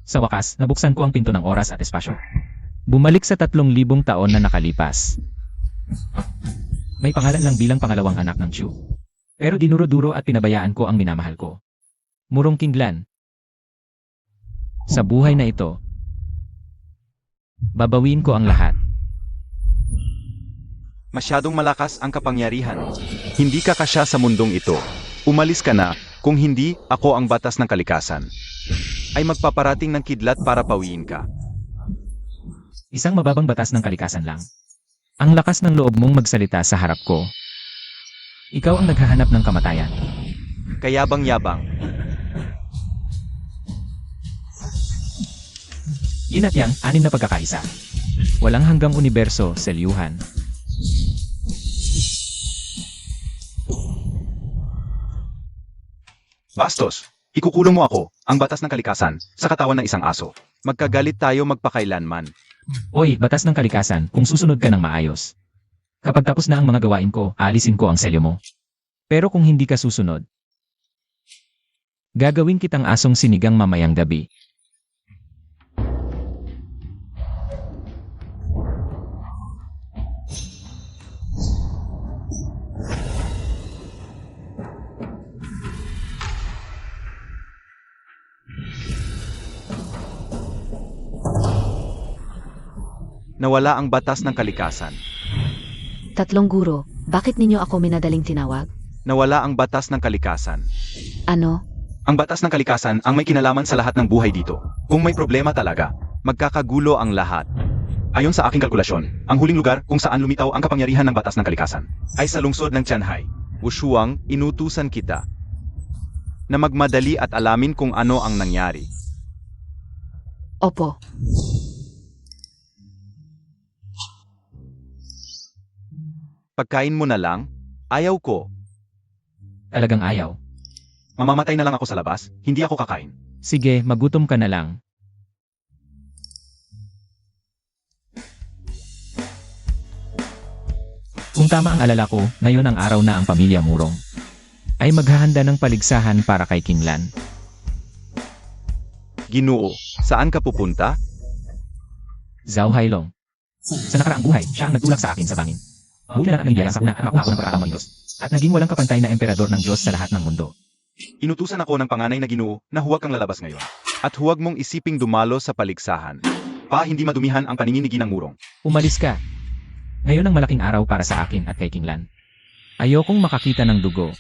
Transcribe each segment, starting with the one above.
Sa wakas, nabuksan ko ang pinto ng oras at espasyo. Bumalik sa 3,000 taon na nakalipas. May pangalan lang bilang pangalawang anak ng Chu. Pero dinuro-duro at pinabayaan ko ang minamahal ko. Murong Kinglan. Sa buhay na ito, babawin ko ang lahat. Masyadong malakas ang kapangyarihan. Hindi ka kasya sa mundong ito. Umalis ka na, kung hindi, ako ang batas ng kalikasan. Ay magpaparating ng kidlat para pawiin ka. Isang mababang batas ng kalikasan lang. Ang lakas ng loob mong magsalita sa harap ko. Ikaw ang naghahanap ng kamatayan. Kayabang-yabang. Yin at yang, 6 na pagkakaisa. Walang hanggang universo, selyuhan. Bastos, ikukulong mo ako, ang batas ng kalikasan, sa katawan ng isang aso. Magkagalit tayo magpakailanman. Oy, batas ng kalikasan, kung susunod ka ng maayos. Kapag tapos na ang mga gawain ko, aalisin ko ang selyo mo. Pero kung hindi ka susunod, gagawin kitang asong sinigang mamayang gabi. Nawala ang batas ng kalikasan. Tatlong guro, bakit ninyo ako minadaling tinawag? Nawala ang batas ng kalikasan. Ano? Ang batas ng kalikasan ang may kinalaman sa lahat ng buhay dito. Kung may problema talaga, magkakagulo ang lahat. Ayon sa aking kalkulasyon, ang huling lugar kung saan lumitaw ang kapangyarihan ng batas ng kalikasan ay sa lungsod ng Tianhai. Wushuang, inutusan kita na magmadali at alamin kung ano ang nangyari. Opo. Pagkain mo na lang? Ayaw ko. Talagang ayaw. Mamamatay na lang ako sa labas, hindi ako kakain. Sige, magutom ka na lang. Kung tama ang alala ko, ngayon ang araw na ang pamilya Murong ay maghahanda ng paligsahan para kay Kinglan. Ginoo, saan ka pupunta? Zhao Hailong. Sa nakaraang buhay, siya ang nagtulak sa akin sa bangin. Buti na lang ang biyaya sa una at makuha ko ng pagkakatamang Diyos. At naging walang kapantay na emperador ng Diyos sa lahat ng mundo. Inutusan ako ng panganay na Ginoo na huwag kang lalabas ngayon. At huwag mong isiping dumalo sa paligsahan. Hindi madumihan ang paninginigi ng Murong. Umalis ka. Ngayon ang malaking araw para sa akin at kay Kinglan. Ayokong makakita ng dugo.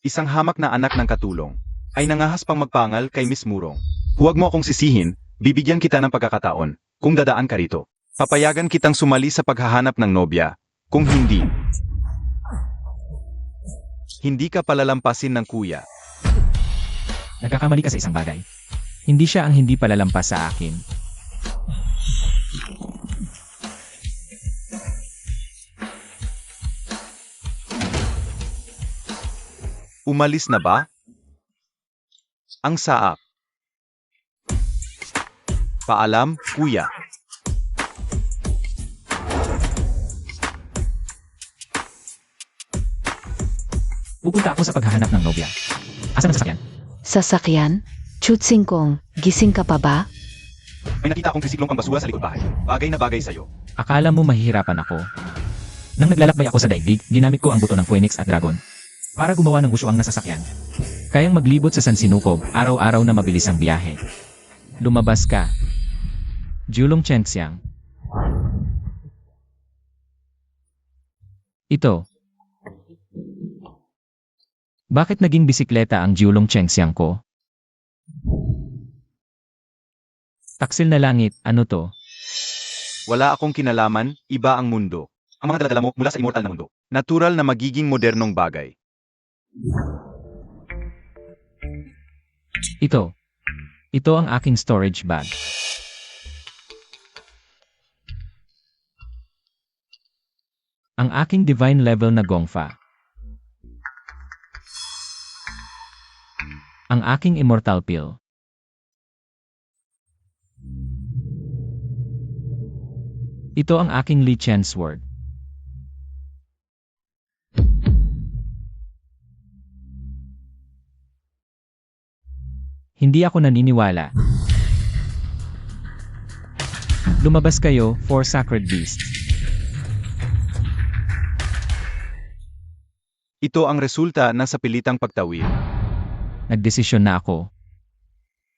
Isang hamak na anak ng katulong ay nangahas pang magpangal kay Miss Murong. Huwag mo akong sisihin, bibigyan kita ng pagkakataon kung dadaan ka rito. Papayagan kitang sumali sa paghahanap ng nobya. Kung hindi, hindi ka palalampasin ng kuya. Nagkakamali ka sa isang bagay. Hindi siya ang hindi palalampas sa akin. Umalis na ba? Ang saap. Paalam, kuya. Pupunta ako sa paghahanap ng nobya. Asan ang sasakyan? Sasakyan? Chutsing kong, gising ka pa ba? May nakita akong trisiklong pambasura sa likod bahay. Bagay na bagay sa'yo. Akala mo mahihirapan ako. Nang naglalakbay ako sa daigdig, ginamit ko ang buto ng Phoenix at Dragon para gumawa ng usuang na sasakyan. Kayang maglibot sa San Sinukob, araw-araw na mabilis ang biyahe. Lumabas ka. Julong Chengxiang. Ito. Bakit naging bisikleta ang Julong Chengxiang ko? Taksil na langit, ano to? Wala akong kinalaman, iba ang mundo. Ang mga daladala mo mula sa immortal na mundo. Natural na magiging modernong bagay. Ito. Ito ang aking storage bag. Ang aking divine level na gongfa. Ang aking immortal pill. Ito ang aking Li Chen sword. Hindi ako naniniwala. Lumabas kayo, for sacred beasts. Ito ang resulta ng sapilitang pagtawid. Nagdesisyon na ako.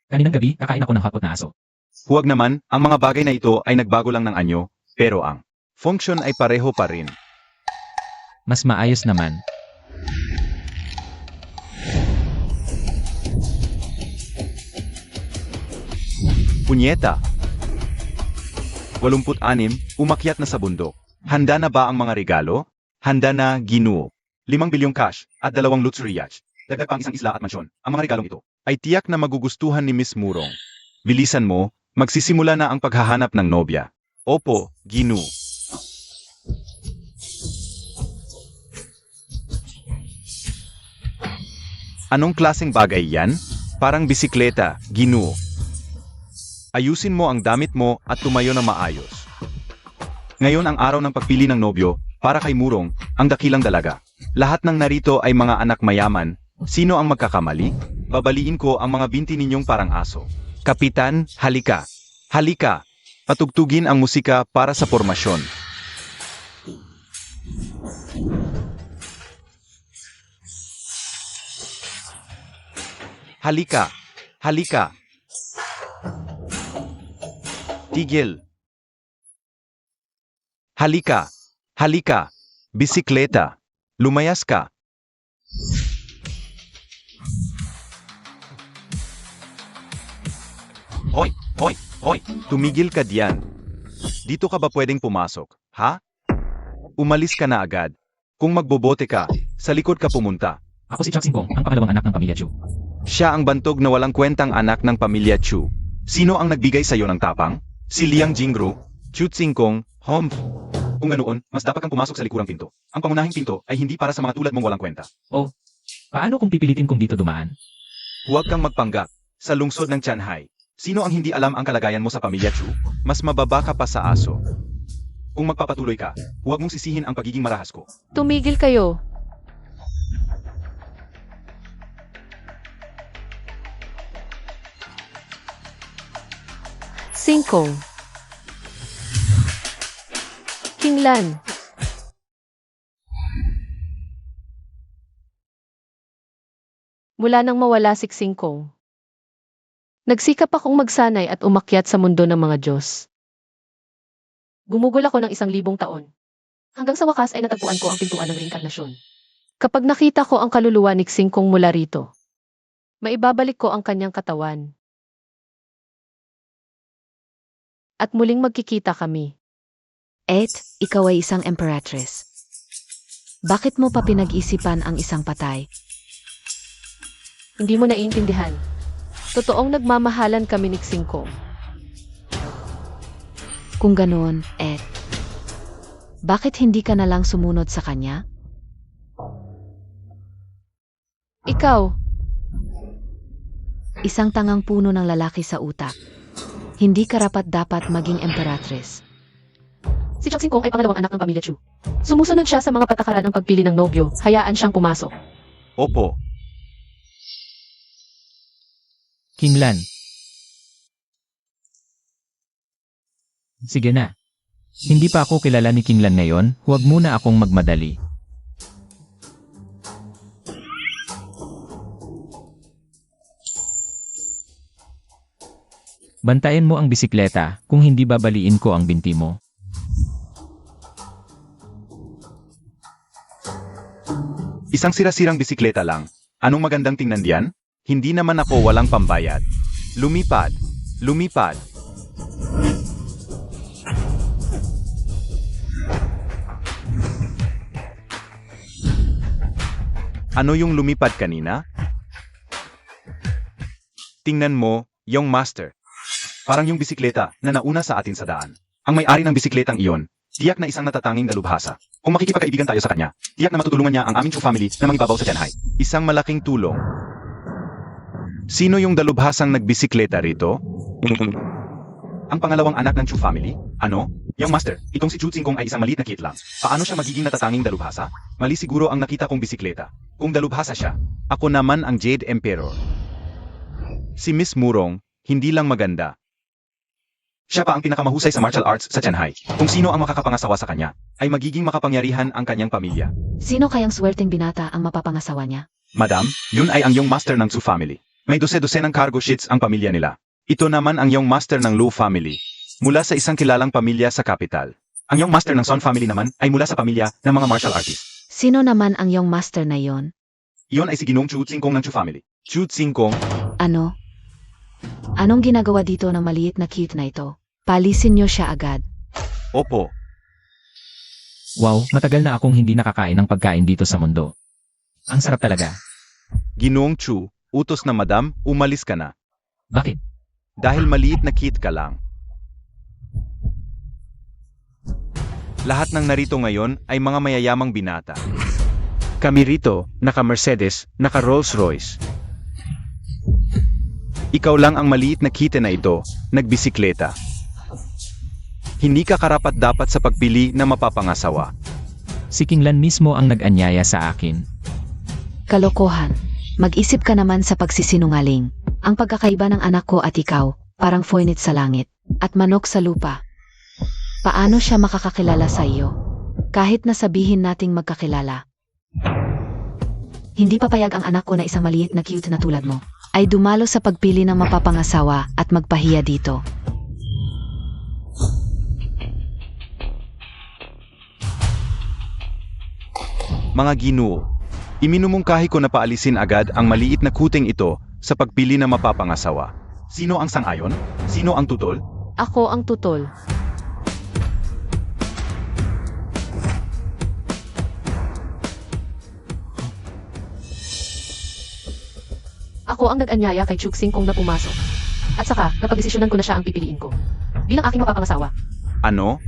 Kaninang gabi, kakain ako ng hotpot na aso. Huwag naman, ang mga bagay na ito ay nagbago lang ng anyo, pero ang function ay pareho pa rin. Mas maayos naman. Punyeta! 86, umakyat na sa bundok. Handa na ba ang mga regalo? Handa na, Ginoo. 5 bilyong cash at 2 luxury yachts. Dagdag pang isang isla at mansyon. Ang mga regalong ito ay tiyak na magugustuhan ni Miss Murong. Bilisan mo, magsisimula na ang paghahanap ng nobya. Opo, Ginoo. Anong klaseng bagay yan? Parang bisikleta, Ginoo. Ayusin mo ang damit mo at tumayo na maayos. Ngayon ang araw ng pagpili ng nobyo, para kay Murong, ang dakilang dalaga. Lahat ng narito ay mga anak mayaman. Sino ang magkakamali? Babaliin ko ang mga binti ninyong parang aso. Kapitan, halika. Halika. Patugtugin ang musika para sa formasyon. Halika. Halika. Tigil. Halika. Halika. Bisikleta. Lumayas ka. Hoy! Hoy! Hoy! Tumigil ka diyan. Dito ka ba pwedeng pumasok, ha? Umalis ka na agad. Kung magbobote ka, sa likod ka pumunta. Ako si Chuck Singkong, ang pangalawang anak ng pamilya Chu. Siya ang bantog na walang kwentang anak ng pamilya Chu. Sino ang nagbigay sa'yo ng tapang? Si Liang Jingru, Chu Tsingkong, Hom. Kung ganoon, mas dapat kang pumasok sa likurang pinto. Ang pangunahing pinto ay hindi para sa mga tulad mong walang kwenta. Paano kung pipilitin kong dito dumaan? Huwag kang magpanggap. Sa lungsod ng Tianhai, sino ang hindi alam ang kalagayan mo sa pamilya Chu? Mas mababa ka pa sa aso. Kung magpapatuloy ka, huwag mong sisihin ang pagiging marahas ko. Tumigil kayo. Singkong. Kinglan. Mula nang mawala si Singkong, nagsikap akong magsanay at umakyat sa mundo ng mga Diyos. Gumugol ako ng 1,000 taon. Hanggang sa wakas ay natagpuan ko ang pintuan ng reinkarnasyon. Kapag nakita ko ang kaluluwa ni Singkong mula rito, maibabalik ko ang kanyang katawan. At muling magkikita kami. Et, ikaw ay isang emperatress. Bakit mo pa pinag-isipan ang isang patay? Hindi mo naiintindihan. Totoong nagmamahalan kami ni Singkong. Kung ganoon, Et, bakit hindi ka na lang sumunod sa kanya? Ikaw, Isang tangang puno ng lalaki sa utak. Hindi karapat-dapat maging emperatress. si Chuck Singkong ay pangalawang anak ng pamilya Chu. Sumusunod siya sa mga patakaran ng pagpili ng nobyo, hayaan siyang pumasok. Opo. Kinglan. Sige na. Hindi pa ako kilala ni Kinglan ngayon, huwag muna akong magmadali. Bantayan mo ang bisikleta, kung hindi babaliin ko ang binti mo. Isang sira-sirang bisikleta lang. Anong magandang tingnan diyan? Hindi naman ako walang pambayad. Lumipad. Lumipad. Ano yung lumipad kanina? Tingnan mo, yung master. Parang yung bisikleta na nauna sa atin sa daan. Ang may-ari ng bisikletang iyon, tiyak na isang natatanging dalubhasa. Kung makikipagkaibigan tayo sa kanya, tiyak na matutulungan niya ang aming Chu family na mangibabaw sa Tianhai. Isang malaking tulong. Sino yung dalubhasang nagbisikleta rito? Ang pangalawang anak ng Chu family? Ano? Yung master, itong si Chu Tsingkong ay isang maliit na kid lang. Paano siya magiging natatanging dalubhasa? Mali siguro ang nakita kong bisikleta. Kung dalubhasa siya, ako naman ang Jade Emperor. Si Miss Murong, hindi lang maganda. Siya pa ang pinakamahusay sa martial arts sa Tianhai. Kung sino ang makakapangasawa sa kanya, ay magiging makapangyarihan ang kanyang pamilya. Sino kayang swerteng binata ang mapapangasawa niya? Madam, yun ay ang iyong master ng Zhu family. May dose-dose ng cargo ships ang pamilya nila. Ito naman ang iyong master ng Lu family. Mula sa isang kilalang pamilya sa kapital. Ang iyong master ng Son family naman ay mula sa pamilya ng mga martial artists. Sino naman ang iyong master na yon? Iyon ay si Ginong Chu Tsingkong ng Chu family. Chu Tsingkong, Ano? Anong ginagawa dito ng maliit na cute na ito? Palisin niyo siya agad. opo. Wow, matagal na akong hindi nakakain ng pagkain dito sa mundo. Ang sarap talaga. Ginoong Chu, utos na madam, umalis ka na. Bakit? Dahil maliit na kid ka lang. Lahat ng narito ngayon ay mga mayayamang binata. Kami rito, naka-Mercedes, naka-Rolls-Royce. Ikaw lang ang maliit na kite na ito, nagbisikleta. Hindi ka karapat-dapat sa pagpili na mapapangasawa. Si Kinglan mismo ang nag-anyaya sa akin. Kalokohan. Mag-isip ka naman sa pagsisinungaling. Ang pagkakaiba ng anak ko at ikaw, parang phoenix sa langit, at manok sa lupa. Paano siya makakakilala sa iyo? Kahit na sabihin nating magkakilala. Hindi papayag ang anak ko na isang maliit na cute na tulad mo, ay dumalo sa pagpili ng mapapangasawa at magpahiya dito. Mga Ginoo, iminumungkahi ko na paalisin agad ang maliit na kuting ito sa pagpili na mapapangasawa. Sino ang sang-ayon? Sino ang tutol? Ako ang tutol. Ako ang nag-anyaya kay Chuxing kung na pumasok. At saka, napagdesisyonan ko na siya ang pipiliin ko. Bilang aking mapapangasawa. Ano?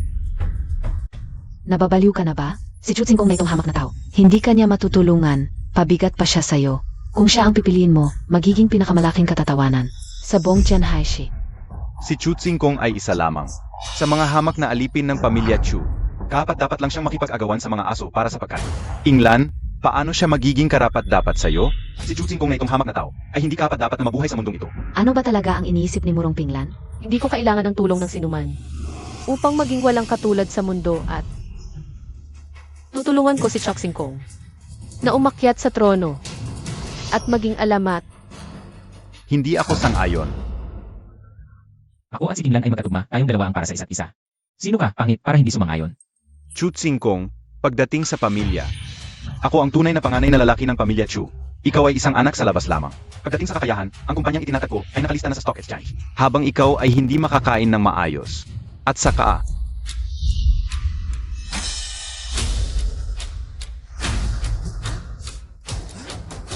Nababaliw ka na ba? Si Chutsing kong na itong hamak na tao. Hindi ka niya matutulungan, pabigat pa siya sa'yo. Kung siya ang pipiliin mo, magiging pinakamalaking katatawanan. Sa buong Tianhaishi. Si Chu Tsingkong ay isa lamang. Sa mga hamak na alipin ng pamilya Chu, dapat lang siyang makipag-agawan sa mga aso para sa pagkain. Inglan, paano siya magiging karapat-dapat sa'yo? Si Chu Tsingkong na itong hamak na tao ay hindi karapat-dapat na mabuhay sa mundong ito. Ano ba talaga ang iniisip ni Murong Pinglan? Hindi ko kailangan ng tulong ng sinuman. Upang maging walang katulad sa mundo at tutulungan ko si Chuxing Kong na umakyat sa trono at maging alamat. Hindi ako sang-ayon. Ako at si Kinglan ay magkatugma, tayong dalawa ang para sa isa't isa. Sino ka, pangit, para hindi sumang-ayon? Chu Tsingkong, pagdating sa pamilya. Ako ang tunay na panganay na lalaki ng pamilya Chu. Ikaw ay isang anak sa labas lamang. Pagdating sa kakayahan, ang kumpanyang itinatag ko ay nakalista na sa stock exchange. Habang ikaw ay hindi makakain ng maayos. At saka,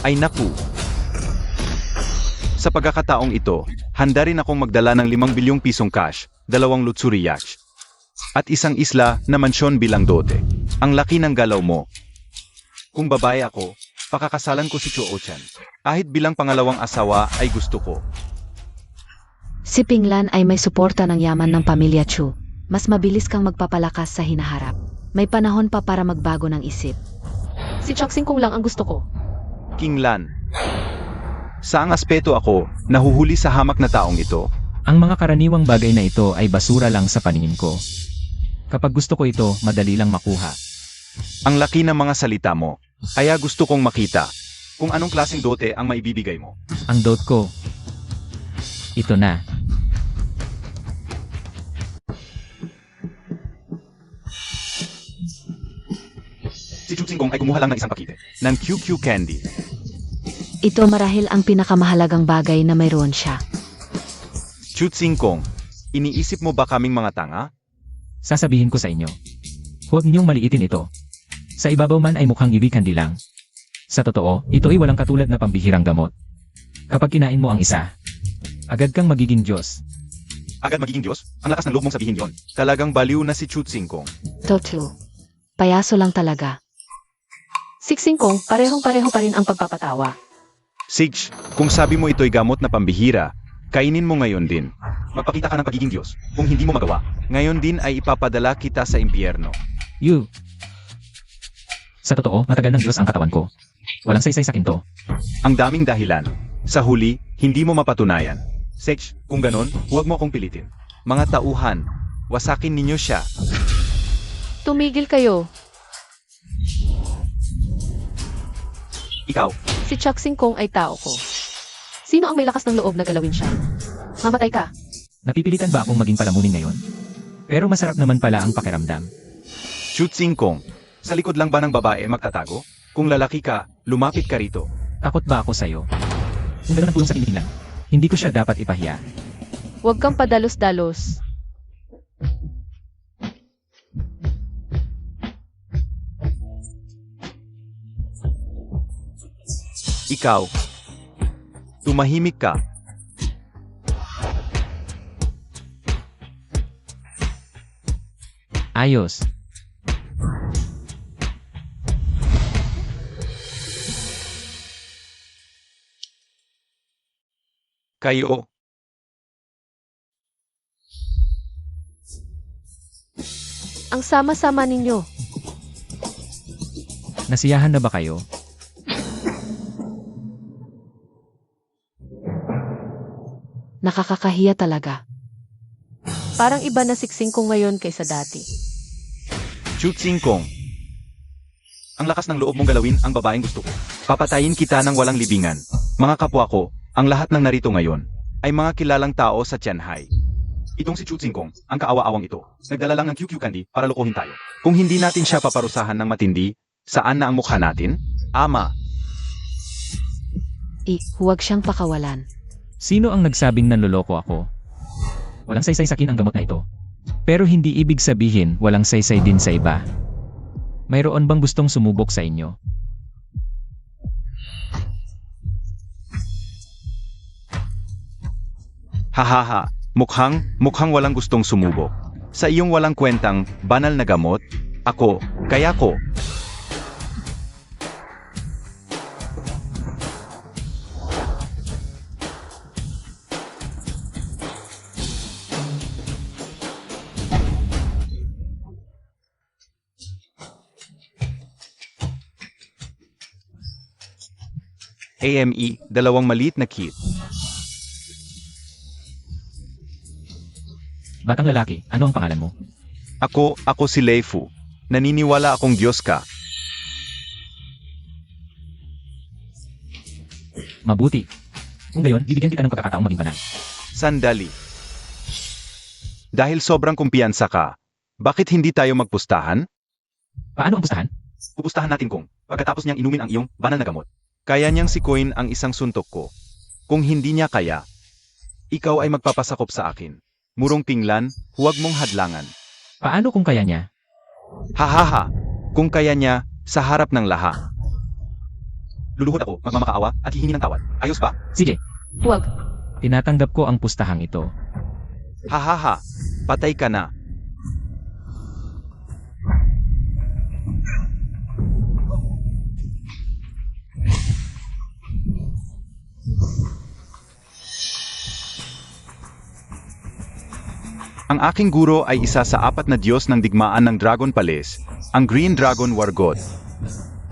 ay naku. Sa pagkakataong ito, handa rin akong magdala ng 5 bilyong pisong cash, 2 luxury yachts, at isang isla na mansyon bilang dote. Ang laki ng galaw mo. Kung babae ako, pakakasalan ko si Chuo Chan. Kahit bilang pangalawang asawa ay gusto ko. Si Pinglan ay may suporta ng yaman ng pamilya Chu. Mas mabilis kang magpapalakas sa hinaharap. May panahon pa para magbago ng isip. Si Chuxing Kong lang ang gusto ko. Kinglan. Saang aspeto ako nahuhuli sa hamak na taong ito? Ang mga karaniwang bagay na ito ay basura lang sa paningin ko. Kapag gusto ko ito, madali lang makuha. Ang laki ng mga salita mo. Kaya gusto kong makita kung anong klaseng dote ang maibibigay mo. Ang dote ko, ito na. Si Chu Tsingkong ay kumuha lang ng isang pakite ng QQ candy. Ito marahil ang pinakamahalagang bagay na mayroon siya. Chu Tsingkong, iniisip mo ba kaming mga tanga? Sasabihin ko sa inyo. Huwag niyong maliitin ito. Sa ibabaw man ay mukhang ibig kandi lang. Sa totoo, ito ay walang katulad na pambihirang gamot. Kapag kinain mo ang isa, agad kang magiging Diyos. Agad magiging Diyos? Ang lakas ng loob mong sabihin yon. Talagang baliw na si Chu Tsingkong. Total. Payaso lang talaga. Siksing Kong, parehong-pareho pa rin ang pagpapatawa. Sige, kung sabi mo ito'y gamot na pambihira, kainin mo ngayon din. Magpakita ka ng pagiging Diyos. Kung hindi mo magawa, ngayon din ay ipapadala kita sa impyerno. You. Sa totoo, matagal ng Diyos ang katawan ko. Walang saysay sa kinto. Ang daming dahilan. Sa huli, hindi mo mapatunayan. Sige, kung ganon, huwag mo akong pilitin. Mga tauhan, wasakin ninyo siya. Tumigil kayo. Ikaw, Si Chuck Singkong ay tao ko. Sino ang may lakas ng loob na galawin siya? Mamatay ka. Napipilitan ba akong maging palamunin ngayon? Pero masarap naman pala ang pakiramdam. Chutsing Kong, sa likod lang ba ng babae magtatago? Kung lalaki ka, lumapit ka rito. Takot ba ako sa'yo? Kung gano'n ang tulong sa kinikilan, hindi ko siya dapat ipahiya. Huwag kang padalos-dalos. Ikaw, tumahimik ka. Ayos. Kayo, Ang sama-sama ninyo. Nasiyahan na ba kayo? Nakakakahiya talaga. Parang iba na siksing ko ngayon kaysa dati. Chutsing Kong. Ang lakas ng loob mong galawin ang babaeng gusto ko. Papatayin kita ng walang libingan. Mga kapwa ko, ang lahat ng narito ngayon, ay mga kilalang tao sa Tianhai. Itong si Chutsing Kong, ang kaawa-awang ito, nagdala lang ng QQ candy para lokohin tayo. Kung hindi natin siya paparusahan ng matindi, saan na ang mukha natin? Ama, Huwag siyang pakawalan. Sino ang nagsabing nanloloko ako? Walang saysay sa akin ang gamot na ito. Pero hindi ibig sabihin walang saysay din sa iba. Mayroon bang gustong sumubok sa inyo? hahaha, mukhang walang gustong sumubok. Sa iyong walang kwentang, banal na gamot, kaya ko. AME, dalawang maliit na kit. Batang lalaki, ano ang pangalan mo? Ako si Leifu. Naniniwala akong Diyos ka. Mabuti. Kung gayon, bibigyan kita ng pagkakataong maging banal. Sandali. Dahil sobrang kumpiyansa ka, bakit hindi tayo magpustahan? Paano ang pustahan? Pupustahan natin kung, pagkatapos niyang inumin ang iyong banal na gamot. Kaya niyang sikoin ang isang suntok ko. Kung hindi niya kaya, ikaw ay magpapasakop sa akin. Murong pinglan, huwag mong hadlangan. Paano kung kaya niya? Hahaha, kung kaya niya, sa harap ng lahat. Luluhod ako, magmamakaawa, at hihingi ng tawad. Ayos ba? Sige, Huwag. tinatanggap ko ang pustahang ito. Hahaha, patay ka na. Ang aking guro ay isa sa 4 na Diyos ng digmaan ng Dragon Palace, ang Green Dragon War God.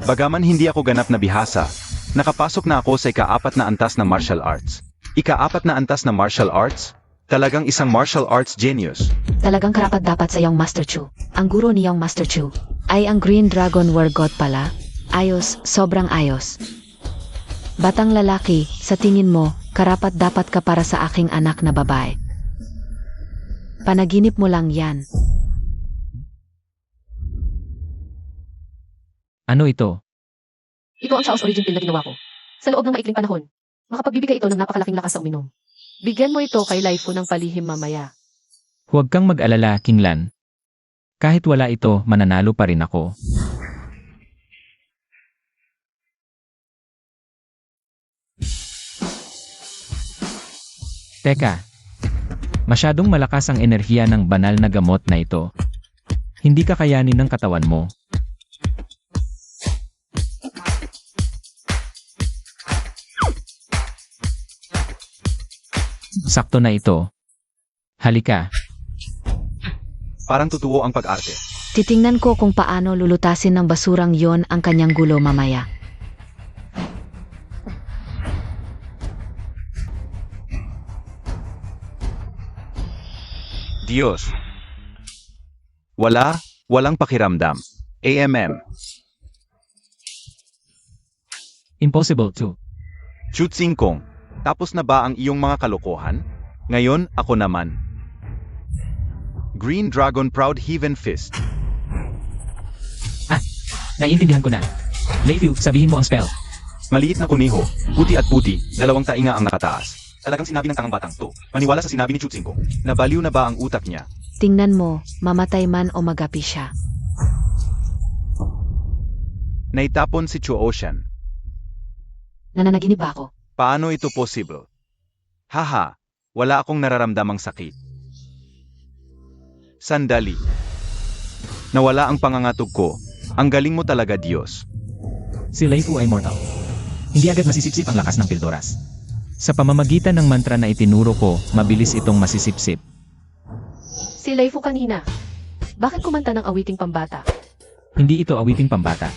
Bagaman hindi ako ganap na bihasa, nakapasok na ako sa ika-4 na antas na martial arts. Ika-4 na antas na martial arts? Talagang isang martial arts genius. Talagang karapat-dapat sa iyong Master Chu. Ang guro niyong Master Chu ay ang Green Dragon War God pala. Ayos, sobrang ayos. Batang lalaki, sa tingin mo, karapat-dapat ka para sa aking anak na babae. Panaginip mo lang yan. Ano ito? Ito ang Chaos Origin Pill na ginawa ko. Sa loob ng maikling panahon, makapagbibigay ito ng napakalaking lakas sa uminom. Bigyan mo ito kay Laifu ng palihim mamaya. Huwag kang mag-alala, Kinglan. Kahit wala ito, mananalo pa rin ako. Teka. Masyadong malakas ang enerhiya ng banal na gamot na ito. Hindi kakayanin ng katawan mo. Sakto na ito. Halika. Parang totoo ang pag-arte. Titingnan ko kung paano lulutasin ng basurang yon ang kanyang gulo mamaya. Diyos. Walang pakiramdam. AMM. Impossible to. Chutsing Kong, tapos na ba ang iyong mga kalokohan? Ngayon, ako naman. Green Dragon Proud Heaven Fist. Naiintindihan ko na. Leifu, sabihin mo ang spell. Maliit na kuneho, puti at puti, dalawang tainga ang nakataas. Talagang sinabi ng tangang batang to. Maniwala sa sinabi ni Chutsing Kong. Nabaliw na ba ang utak niya? Tingnan mo, mamatay man o magapi siya. Naitapon si Chu Ocean. Nananaginip ba ako? Paano ito possible? Haha, wala akong nararamdamang sakit. Sandali. Nawala ang pangangatog ko. Ang galing mo talaga, Diyos. Si Leifu ay mortal. Hindi agad masisipsip ang lakas ng Pildoras. Sa pamamagitan ng mantra na itinuro ko, mabilis itong masisipsip. Si Leifu kanina. Bakit kumanta ng awiting pambata? Hindi ito awiting pambata.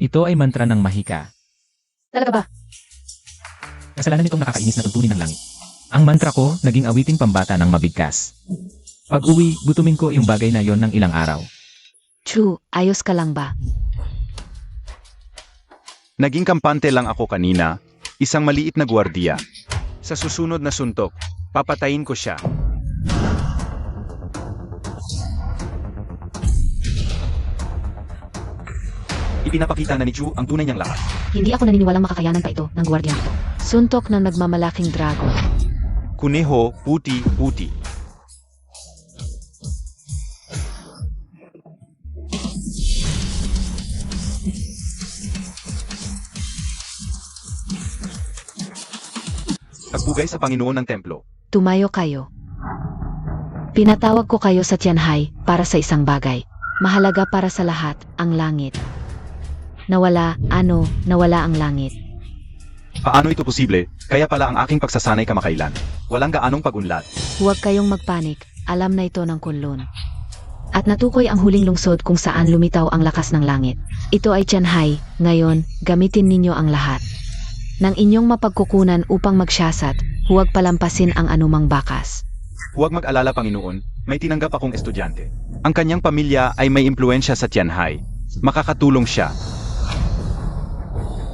Ito ay mantra ng mahika. Talaga ba? Kasalanan nitong nakakainis na tuntunin ng langit. Ang mantra ko, naging awiting pambata ng mabigkas. Pag-uwi, gutumin ko yung bagay na yon ng ilang araw. Chu, ayos ka lang ba? Naging kampante lang ako kanina, isang maliit na gwardiya. Sa susunod na suntok, papatayin ko siya. Ipinapakita na ni Chu ang tunay niyang lakas. Hindi ako naniniwalang makakayanan pa ito ng gwardiya nito. Suntok ng nagmamalaking dragon. Kuneho, puti, puti. Pagbugay sa Panginoon ng templo. Tumayo kayo. Pinatawag ko kayo sa Tianhai para sa isang bagay. Mahalaga para sa lahat, ang langit. Nawala ang langit. Paano ito posible? Kaya pala ang aking pagsasanay kamakailan. Walang gaanong pagunlad. Huwag kayong magpanik, alam na ito ng Kunlun. At natukoy ang huling lungsod kung saan lumitaw ang lakas ng langit. Ito ay Tianhai, ngayon, gamitin ninyo ang lahat ng inyong mapagkukunan upang magsyasat, huwag palampasin ang anumang bakas. Huwag mag-alala, Panginoon, may tinanggap akong estudyante. Ang kanyang pamilya ay may impluensya sa Tianhai. Makakatulong siya.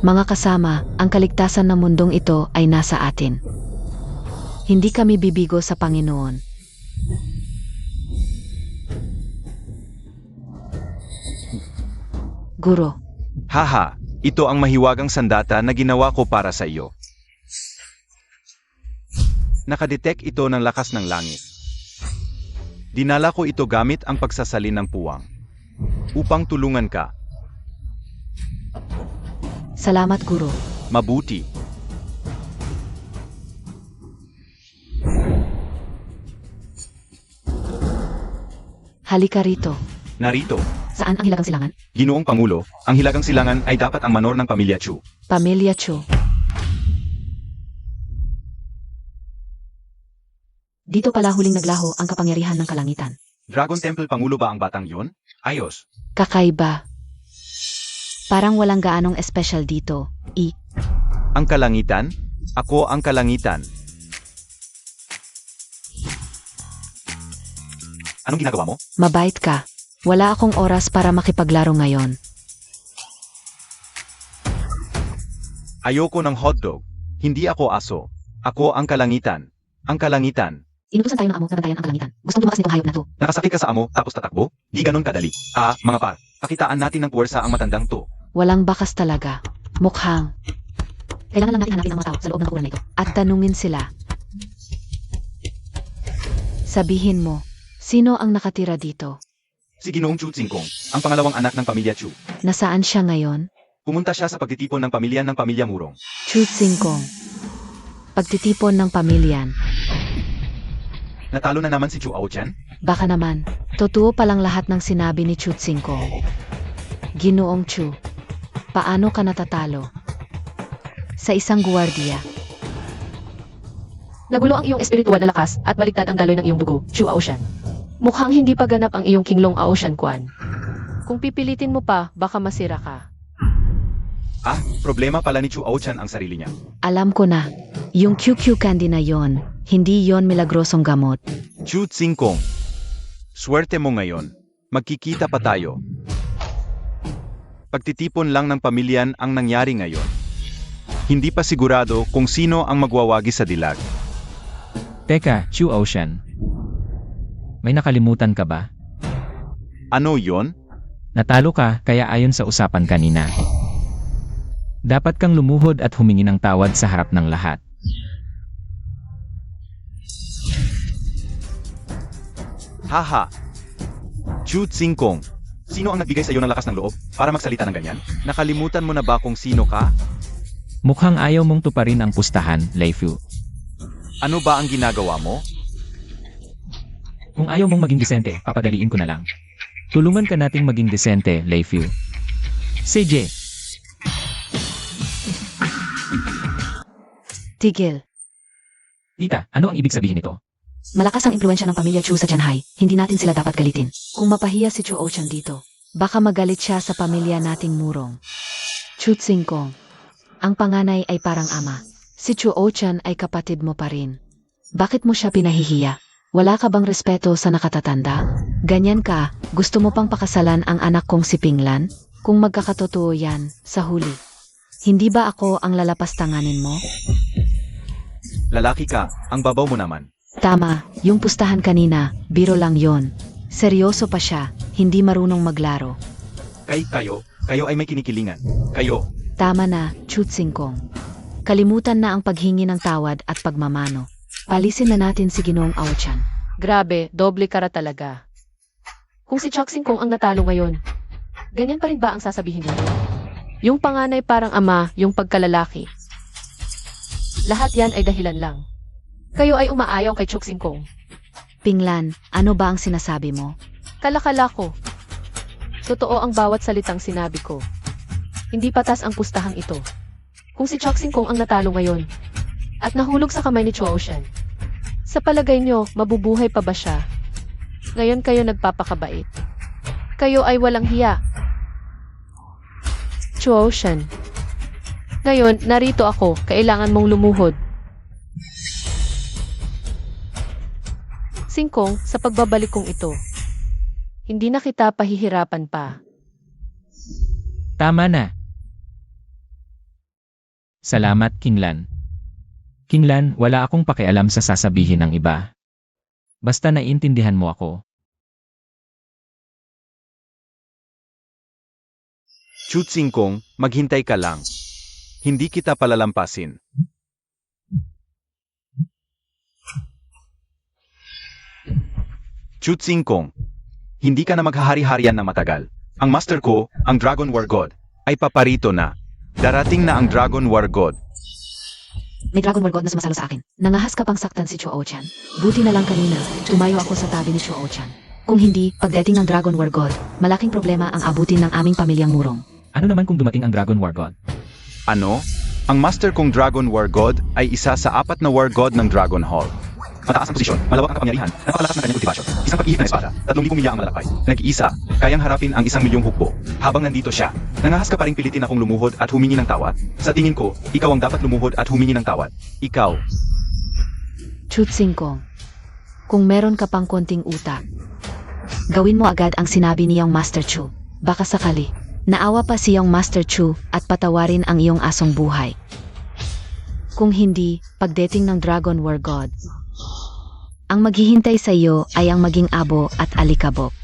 Mga kasama, ang kaligtasan ng mundong ito ay nasa atin. Hindi kami bibigo sa Panginoon. Guro, Haha, ito ang mahiwagang sandata na ginawa ko para sa iyo. Nakadetect ito ng lakas ng langit. Dinala ko ito gamit ang pagsasalin ng puwang. Upang tulungan ka. salamat Guro. Mabuti. Halika rito. Narito, Saan ang hilagang silangan? Ginoong Pangulo, ang hilagang silangan ay dapat ang manor ng pamilya Chu. Pamilya Chu. Dito pala huling naglaho ang kapangyarihan ng kalangitan. Dragon Temple Pangulo ba ang batang yon? Ayos. Kakaiba. Parang walang gaanong espesyal dito. Ang kalangitan? Ako ang kalangitan. Anong ginagawa mo? Mabait ka. Wala akong oras para makipaglaro ngayon. Ayoko ng hotdog. Hindi ako aso. Ako ang kalangitan. Ang kalangitan. Inutusan tayo ng amo na bantayan ang kalangitan. Gustong tumakas nitong hayop na to. Nakasakit ka sa amo tapos tatakbo? Di ganun kadali. Mga par. Pakitaan natin ng puwersa ang matandang to. Walang bakas talaga. Mukhang. Kailangan lang natin hanapin ang mga tao sa loob ng kapunan na ito. At tanungin sila. Sabihin mo, sino ang nakatira dito? Si Ginoong Chu Tsingkong, ang pangalawang anak ng pamilya Chu. Nasaan siya ngayon? Pumunta siya sa pagtitipon ng pamilya Murong. Chu Tsingkong. Pagtitipon ng pamilyan. Natalo na naman si Chu Aochan? Baka naman, totoo palang lahat ng sinabi ni Chu Tsingkong. Ginoong Chu, paano ka natatalo? Sa isang guwardiya. Nagulo ang iyong espiritual na lakas at baligtad ang daloy ng iyong dugo, Chu Aoshan. Mukhang hindi pa ganap ang iyong Kinglong Aoshan Kwan. Kung pipilitin mo pa, baka masira ka. Problema pala ni Chu Aochan ang sarili niya. Alam ko na, yung QQ candy na yon, hindi yon milagrosong gamot. Chu Tsingkong, Swerte mo ngayon. Magkikita pa tayo. Pagtitipon lang ng pamilyan ang nangyari ngayon. Hindi pa sigurado kung sino ang magwawagi sa dilag. Teka, Chu Ocean. May nakalimutan ka ba? Ano yon? Natalo ka, kaya ayon sa usapan kanina. Dapat kang lumuhod at humingi ng tawad sa harap ng lahat. Haha. Chu Tsingkong. Sino ang nagbigay sa iyo ng lakas ng loob para magsalita ng ganyan? Nakalimutan mo na ba kung sino ka? Mukhang ayaw mong tuparin ang pustahan, Leifu. Ano ba ang ginagawa mo? Kung ayaw mong maging desente, papadaliin ko na lang. Tulungan ka nating maging desente, Leifu. CJ. Tigil. Tita, ano ang ibig sabihin nito? Malakas ang impluensya ng pamilya Chu sa Tianhai. Hindi natin sila dapat galitin. Kung mapahiya si Chu Ocean dito, baka magalit siya sa pamilya nating murong. Chu Tsingkong. Ang panganay ay parang ama. Si Chu Ocean ay kapatid mo pa rin. Bakit mo siya pinahihiya? Wala ka bang respeto sa nakatatanda? Ganyan ka, gusto mo pang pakasalan ang anak kong si Pinglan? Kung magkakatotoo yan, sa huli. Hindi ba ako ang lalapastanganin mo? Lalaki ka, ang babaw mo naman. Tama, yung pustahan kanina, biro lang yon. Seryoso pa siya, hindi marunong maglaro. Kayo ay may kinikilingan. Kayo. Tama na, Chu Tsingkong. Kalimutan na ang paghingi ng tawad at pagmamano. Palisin na natin si Ginoong Aochan. Grabe, doble kara talaga. Kung si Choxing Kong ang natalo ngayon, ganyan pa rin ba ang sasabihin niyo? Yung panganay parang ama, yung pagkalalaki. Lahat yan ay dahilan lang. Kayo ay umaayaw kay Choxing Kong. Pinglan, ano ba ang sinasabi mo? Kalakala ko. Totoo ang bawat salitang sinabi ko. Hindi patas ang pustahang ito. Kung si Choxing Kong ang natalo ngayon, at nahulog sa kamay ni Chu Ocean, sa palagay nyo, mabubuhay pa ba siya? Ngayon kayo nagpapakabait. Kayo ay walang hiya. Chu Ocean. Ngayon, narito ako, kailangan mong lumuhod. Singkong, sa pagbabalik kong ito, hindi na kita pahihirapan pa. Tama na. Salamat, Kinglan. Kinglan, wala akong pakialam sa sasabihin ng iba. Basta naiintindihan mo ako. Chu Tsingkong, maghintay ka lang. Hindi kita palalampasin. Chu Tsingkong, hindi ka na maghahari-harian ng matagal. Ang master ko, ang Dragon War God, ay paparito na. Darating na ang Dragon War God. May Dragon War God na sumasalo sa akin. Nangahas ka pang saktan si Chu Ocean. Buti na lang kanina, tumayo ako sa tabi ni Chu Ocean. Kung hindi, pagdating ng Dragon War God, malaking problema ang abutin ng aming pamilyang murong. Ano naman kung dumating ang Dragon War God? Ano? Ang master kong Dragon War God ay isa sa 4 na War God ng Dragon Hall. Mataas ang posisyon, malawak ang kapangyarihan, napakalakas ng kanyang kultivasyon, isang pag-ihip ng espada, 3,000 milya ang malalakay, nag-iisa, kayang harapin ang 1,000,000 hukbo. Habang nandito siya, nangahas ka pa ring pilitin akong lumuhod at humingi ng tawad. Sa tingin ko, ikaw ang dapat lumuhod at humingi ng tawad. Ikaw. Chu Tsingkong, kung meron ka pang konting utak, gawin mo agad ang sinabi niyang Master Chu. Baka sakali, naawa pa siyang Master Chu at patawarin ang iyong asong buhay. Kung hindi, pagdating ng Dragon War God, ang maghihintay sa iyo ay ang maging abo at alikabok.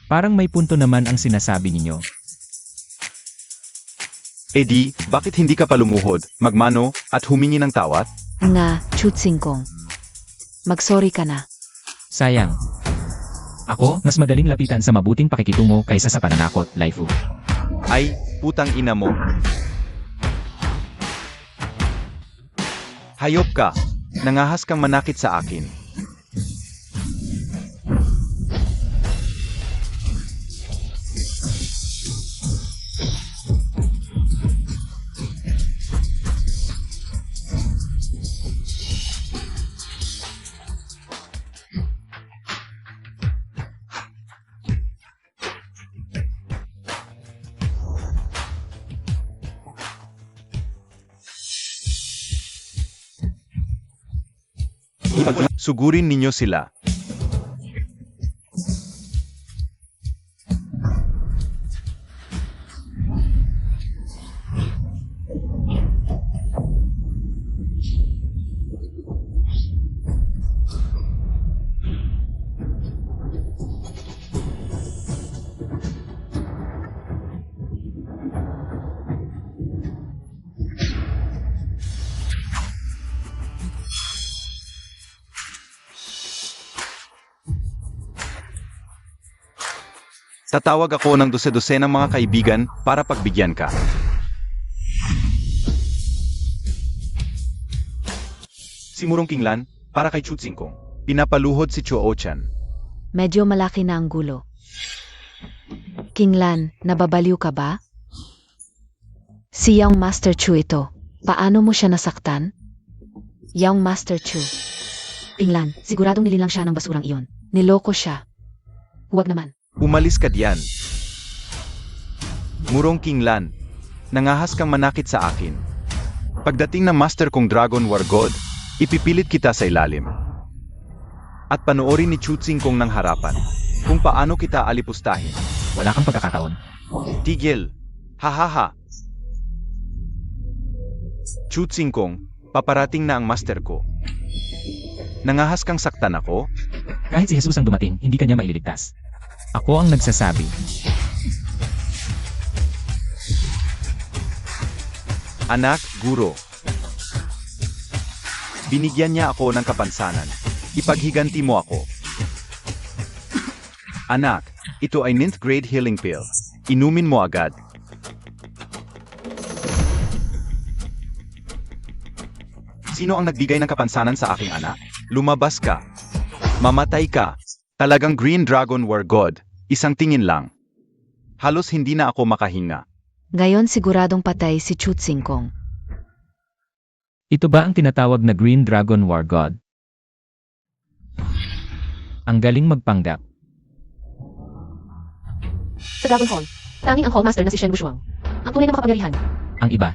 Parang may punto naman ang sinasabi ninyo. Eddie, bakit hindi ka pa lumuhod, magmano, at humingi ng tawad? Nga, Chu Tsingkong, magsorry ka na. Sayang. Ako, mas madaling lapitan sa mabuting pakikitungo kaysa sa pananakot, Laifu. Ay, putang ina mo. Hayop ka. Nangahas kang manakit sa akin. Sugurin ninyo sila. Tatawag ako ng dose-dose ng mga kaibigan para pagbigyan ka. Si Murong Kinglan, para kay Chu Tsingkong. Pinapaluhod si Chuo Chan. Medyo malaki na ang gulo. Kinglan, nababaliw ka ba? Si Young Master Chu ito. Paano mo siya nasaktan? Young Master Chu. Kinglan, siguradong nililang siya ng basurang iyon. Niloko siya. Huwag naman. Umalis ka diyan. Murong Kinglan, nangahas kang manakit sa akin. Pagdating ng Master kong Dragon War God, ipipilit kita sa ilalim. At panoorin ni Chu Tsingkong ng harapan kung paano kita alipustahin. Wala kang pagkakataon. Tigil. Hahaha. Chu Tsingkong, paparating na ang Master ko. Nangahas kang saktan ako? Kahit si Jesus ang dumating, hindi kanya maililigtas. Ako ang nagsasabi. Anak, guro. Binigyan niya ako ng kapansanan. Ipaghiganti mo ako. Anak, ito ay 9th grade healing pill. Inumin mo agad. Sino ang nagbigay ng kapansanan sa aking anak? Lumabas ka. Mamatay ka. Talagang Green Dragon War God. Isang tingin lang. Halos hindi na ako makahinga. Ngayon siguradong patay si Chu Tsingkong. Ito ba ang tinatawag na Green Dragon War God? Ang galing magpanggap. Sa Dragon Hall, tanging ang Hallmaster na si Shen Wushuang. Ang tunay na makapangyarihan Ang iba,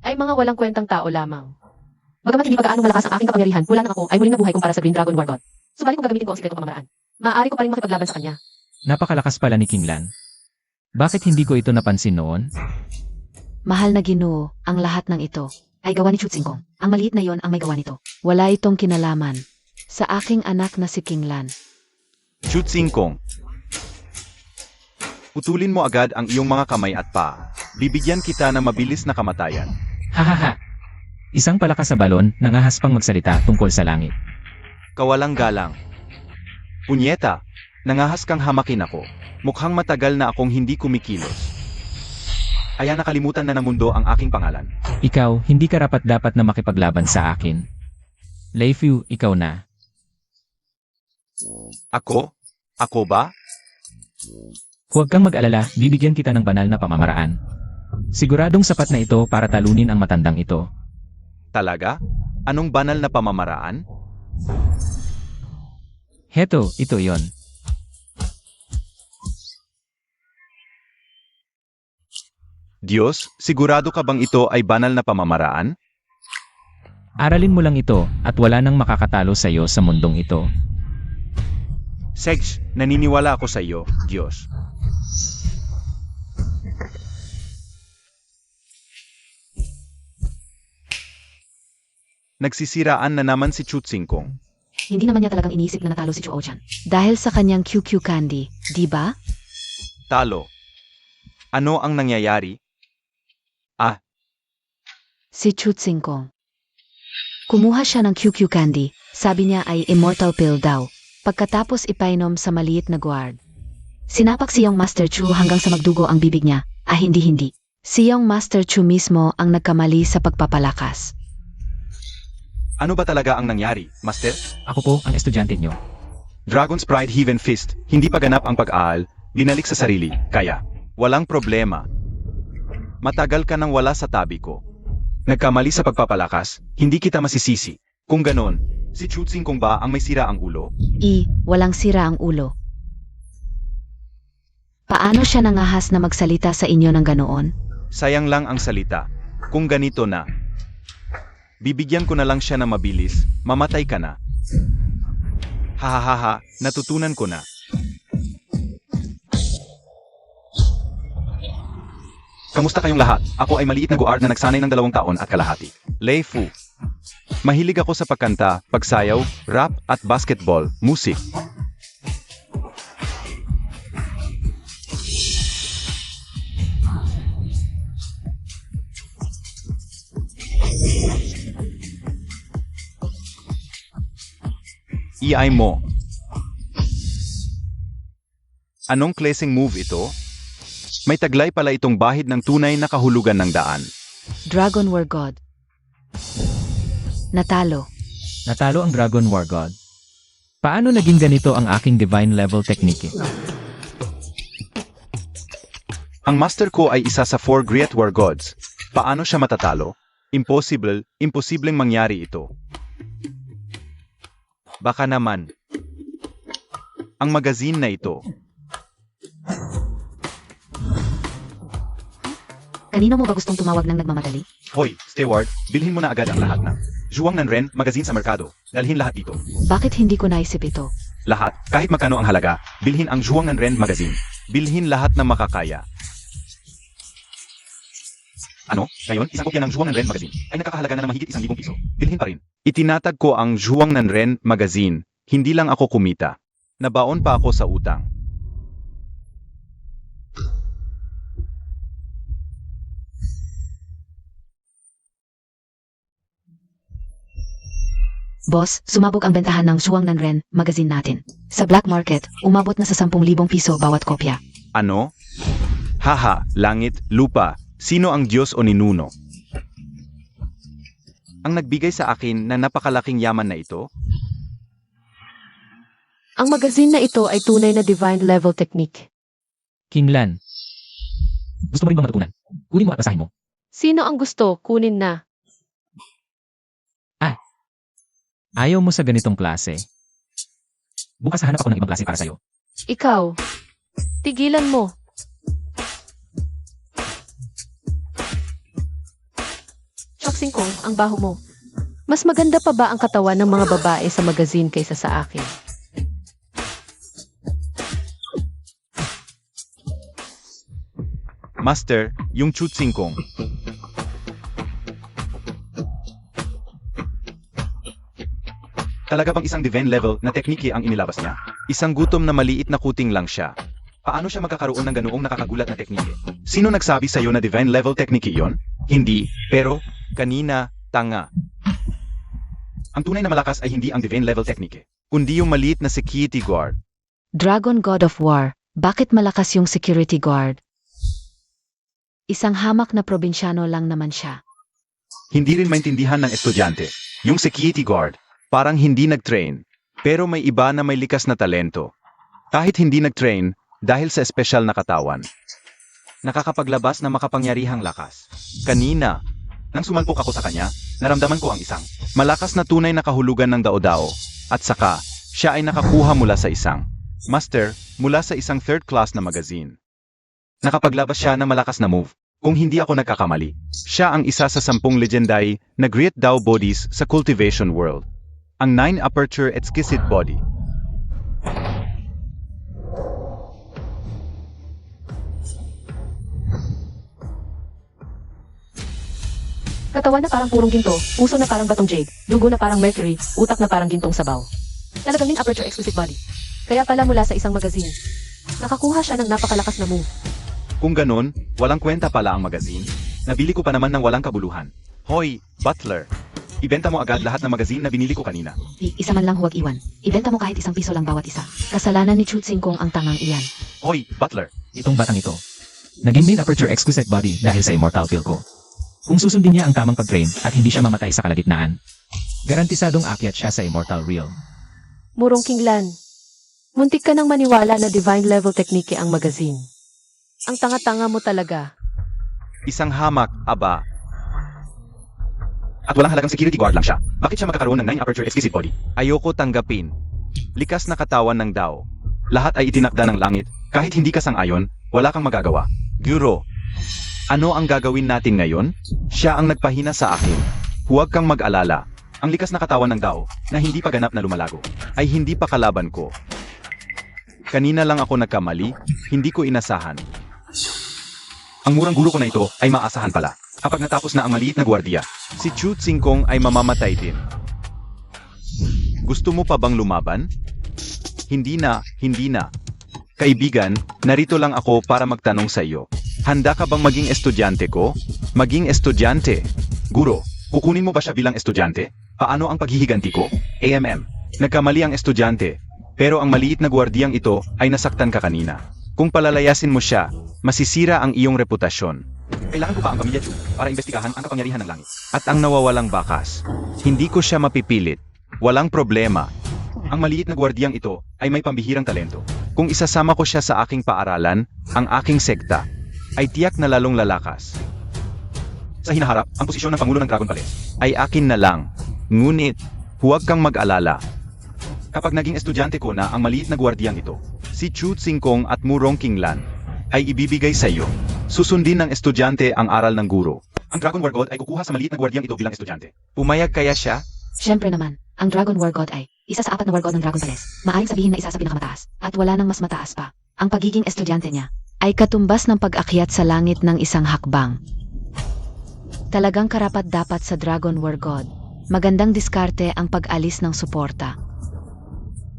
ay mga walang kwentang tao lamang. Bagamat hindi pa gaano malakas ang aking kapangyarihan, mula nang ako ay muling nabuhay kumpara sa Green Dragon War God. Subalit kung gagamitin ko ang sikretong pamamaraan, maaari ko pa rin makipaglaban sa kanya. napakalakas pala ni Kinglan. Bakit hindi ko ito napansin noon? Mahal na Ginoo, ang lahat ng ito ay gawa ni Chu Tsingkong. Ang maliit na yon ang may gawa nito. Wala itong kinalaman sa aking anak na si Kinglan. Chu Tsingkong. Putulin mo agad ang iyong mga kamay at paa. Bibigyan kita ng mabilis na kamatayan. Hahaha. Isang palakas sa balon, nangahas pang magsalita tungkol sa langit. Kawalang galang. Punyeta, nangahas kang hamakin ako. Mukhang matagal na akong hindi kumikilos. Kaya nakalimutan na ng mundo ang aking pangalan. Ikaw, hindi ka rapat-dapat na makipaglaban sa akin. Leifu, ikaw na. Ako? Ako ba? Huwag kang mag-alala, bibigyan kita ng banal na pamamaraan. Siguradong sapat na ito para talunin ang matandang ito. Talaga? Anong banal na pamamaraan? Heto, ito yon. Diyos, sigurado ka bang ito ay banal na pamamaraan? Aralin mo lang ito, at wala nang makakatalo sa iyo sa mundong ito. Segs, naniniwala ako sa iyo, Diyos. Nagsisiraan na naman si Chu Tsingkong. Hindi naman niya talagang iniisip na natalo si Chu Ochan. Dahil sa kanyang QQ candy, di ba? Talo. Ano ang nangyayari? Si Chu Tsingkong. Kumuha siya ng QQ candy, sabi niya ay immortal pill daw. Pagkatapos ipainom sa maliit na guard. Sinapak si Young Master Chu hanggang sa magdugo ang bibig niya. Hindi. Si Young Master Chu mismo ang nagkamali sa pagpapalakas. Ano ba talaga ang nangyari, Master? Ako po ang estudyante niyo. Dragon's Pride Heaven Fist, hindi pa ganap ang pag-aaral, binalik sa sarili, kaya, walang problema. Matagal ka nang wala sa tabi ko. Nagkamali sa pagpapalakas, hindi kita masisisi. Kung ganon, si Chu Tsingkong ba ang may sira ang ulo? Walang sira ang ulo. Paano siya nangahas na magsalita sa inyo ng ganoon? Sayang lang ang salita. Kung ganito na, bibigyan ko na lang siya na mabilis, mamatay ka na. Hahaha, natutunan ko na. Kamusta kayong lahat? Ako ay maliit na guard na nagsanay ng 2 taon at kalahati. Lei Fu. Mahilig ako sa pagkanta, pagsayaw, rap at basketball, musik. Iay mo. Anong klaseng move ito? May taglay pala itong bahid ng tunay na kahulugan ng daan. Dragon War God. Natalo. Natalo ang Dragon War God. Paano naging ganito ang aking divine level technique? Ang master ko ay isa sa 4 Great War Gods. Paano siya matatalo? Imposibleng mangyari ito. Baka naman. Ang magazine na ito. Kanino mo ba gustong tumawag ng nagmamadali? Hoy, Steward, bilhin mo na agad ang lahat ng Zhuang Nanren magazine sa merkado. Dalhin lahat dito. Bakit hindi ko naisip ito? Lahat, kahit magkano ang halaga, bilhin ang Zhuang Nanren magazine. Bilhin lahat na makakaya. Ano? Ngayon, isang kopya ng Zhuang Nanren magazine ay nakakahalaga na mahigit 1,000 piso. Bilhin pa rin. Itinatag ko ang Zhuang Nanren magazine. Hindi lang ako kumita. Nabaon pa ako sa utang. Boss, sumabog ang bentahan ng Zhuang Nanren magazine natin. Sa black market, umabot na sa 10,000 piso bawat kopya. Ano? Haha, langit, lupa. Sino ang Diyos o ninuno? Ang nagbigay sa akin ng napakalaking yaman na ito? Ang magazine na ito ay tunay na divine level technique. King Lan. Gusto mo rin bang matutunan? Kunin mo at basahin mo. Sino ang gusto, kunin na. Ayaw mo sa ganitong klase. Bukas hanap ako ng ibang klase para sa'yo. Ikaw, tigilan mo. Choksing Kong, ang baho mo. Mas maganda pa ba ang katawan ng mga babae sa magazine kaysa sa akin? Master, yung Chutsing Kong. Talaga bang isang divine level na teknike ang inilabas niya? Isang gutom na maliit na kuting lang siya. Paano siya magkakaroon ng ganoong nakakagulat na teknike? Sino nagsabi sa'yo na divine level teknike yon? Hindi, pero kanina, tanga. Ang tunay na malakas ay hindi ang divine level teknike, kundi yung maliit na security guard. Dragon God of War, bakit malakas yung security guard? Isang hamak na probinsyano lang naman siya. Hindi rin maintindihan ng estudyante. Yung security guard, parang hindi nag-train, pero may iba na may likas na talento. Kahit hindi nag-train, dahil sa espesyal na katawan. Nakakapaglabas ng makapangyarihang lakas. Kanina, nang sumalpok ako sa kanya, naramdaman ko ang isang malakas na tunay na kahulugan ng dao-dao. At saka, siya ay nakakuha mula sa isang master mula sa isang third class na magazine. Nakapaglabas siya ng malakas na move. Kung hindi ako nagkakamali, siya ang isa sa 10 legendary na Great Dao bodies sa cultivation world. Ang 9 Aperture Exquisite Body. Katawan na parang purong ginto, puso na parang batong jade, dugo na parang mercury, utak na parang gintong sabaw. Talagang min aperture exquisite body. Kaya pala mula sa isang magazine. Nakakuha siya ng napakalakas na move. Kung ganon, walang kwenta pala ang magazine. Nabili ko pa naman ng walang kabuluhan. Hoy, Butler! Ibenta mo agad lahat ng magazine na binili ko kanina. Isa man lang huwag iwan. Ibenta mo kahit 1 piso lang bawat isa. Kasalanan ni Chutsing Kong ang tangang iyan. Hoy, Butler! Itong batang ito. Naging main aperture exquisite body dahil sa immortal pill ko. Kung susundin niya ang tamang pag-train at hindi siya mamatay sa kalagitnaan, garantisadong akyat siya sa immortal realm. Murong King Lan. Muntik ka nang maniwala na divine level technique ang magazine. Ang tanga-tanga mo talaga. Isang hamak, aba. At walang halagang security guard lang siya. Bakit siya magkakaroon ng 9 Aperture Exquisite Body? Ayoko tanggapin. Likas na katawan ng Dao. Lahat ay itinakda ng langit. Kahit hindi ka sang-ayon, wala kang magagawa. Guro, ano ang gagawin natin ngayon? Siya ang nagpahina sa akin. Huwag kang mag-alala. Ang likas na katawan ng Dao, na hindi pa ganap na lumalago, ay hindi pa kalaban ko. Kanina lang ako nagkamali, hindi ko inasahan. Ang murang guro ko na ito ay maasahan pala. Kapag natapos na ang maliit na gwardiya, si Chutsing Kong ay mamamatay din. Gusto mo pa bang lumaban? Hindi na, hindi na. Kaibigan, narito lang ako para magtanong sa iyo. Handa ka bang maging estudyante ko? Maging estudyante. Guro, kukunin mo ba siya bilang estudyante? Paano ang paghihiganti ko? AMM. Nagkamali ang estudyante. Pero ang maliit na gwardiyang ito ay nasaktan ka kanina. Kung palalayasin mo siya, masisira ang iyong reputasyon. Kailangan ko pa ang pamilya Chu para imbestigahan ang kapangyarihan ng langit. At ang nawawalang bakas. Hindi ko siya mapipilit. Walang problema. Ang maliit na gwardiyang ito ay may pambihirang talento. Kung isasama ko siya sa aking paaralan, ang aking sekta, ay tiyak na lalong lalakas. Sa hinaharap, ang posisyon ng Pangulo ng Dragon Palace ay akin na lang. Ngunit, huwag kang mag-alala. Kapag naging estudyante ko na ang maliit na gwardiyang ito, si Chu Tsingkong at Murong Kinglan, ay ibibigay sa iyo. Susundin ng estudyante ang aral ng guro. Ang Dragon War God ay kukuha sa maliit na gwardiyang ito bilang estudyante. Pumayag kaya siya? Siyempre naman, ang Dragon War God ay isa sa 4 na War God ng Dragon Palace. Maaring sabihin na isa sa pinakamataas, at wala nang mas mataas pa. Ang pagiging estudyante niya ay katumbas ng pag-akyat sa langit ng isang hakbang. Talagang karapat-dapat sa Dragon War God. Magandang diskarte ang pag-alis ng suporta.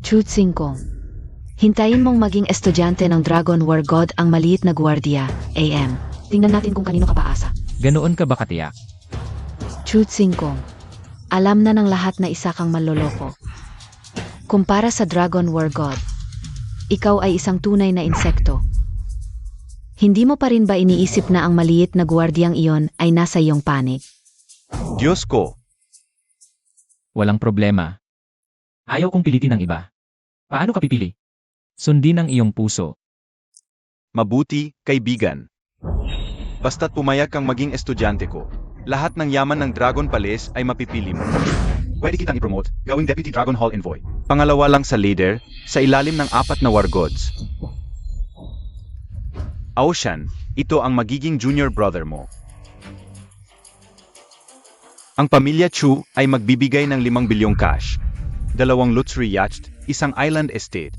Chu Tsingkong, hintayin mong maging estudyante ng Dragon War God ang maliit na gwardiya, AM. Tingnan natin kung kanino ka paasa. Ganoon ka ba katiyak? Chu Tsingkong, alam na ng lahat na isa kang manloloko. Kumpara sa Dragon War God, ikaw ay isang tunay na insekto. Hindi mo pa rin ba iniisip na ang maliit na gwardiyang iyon ay nasa iyong panig? Diyos ko, Walang problema. Ayaw kong pilitin ng iba. Paano ka pipili? Sundin ang iyong puso. mabuti, kaibigan. Basta't pumayag kang maging estudyante ko, lahat ng yaman ng Dragon Palace ay mapipili mo. Pwede kitang i-promote, gawing Deputy Dragon Hall Envoy. Pangalawa lang sa leader, sa ilalim ng 4 na War Gods. Ocean, ito ang magiging junior brother mo. Ang pamilya Chu ay magbibigay ng 5 bilyong cash, 2 luxury yachts, 1 island estate,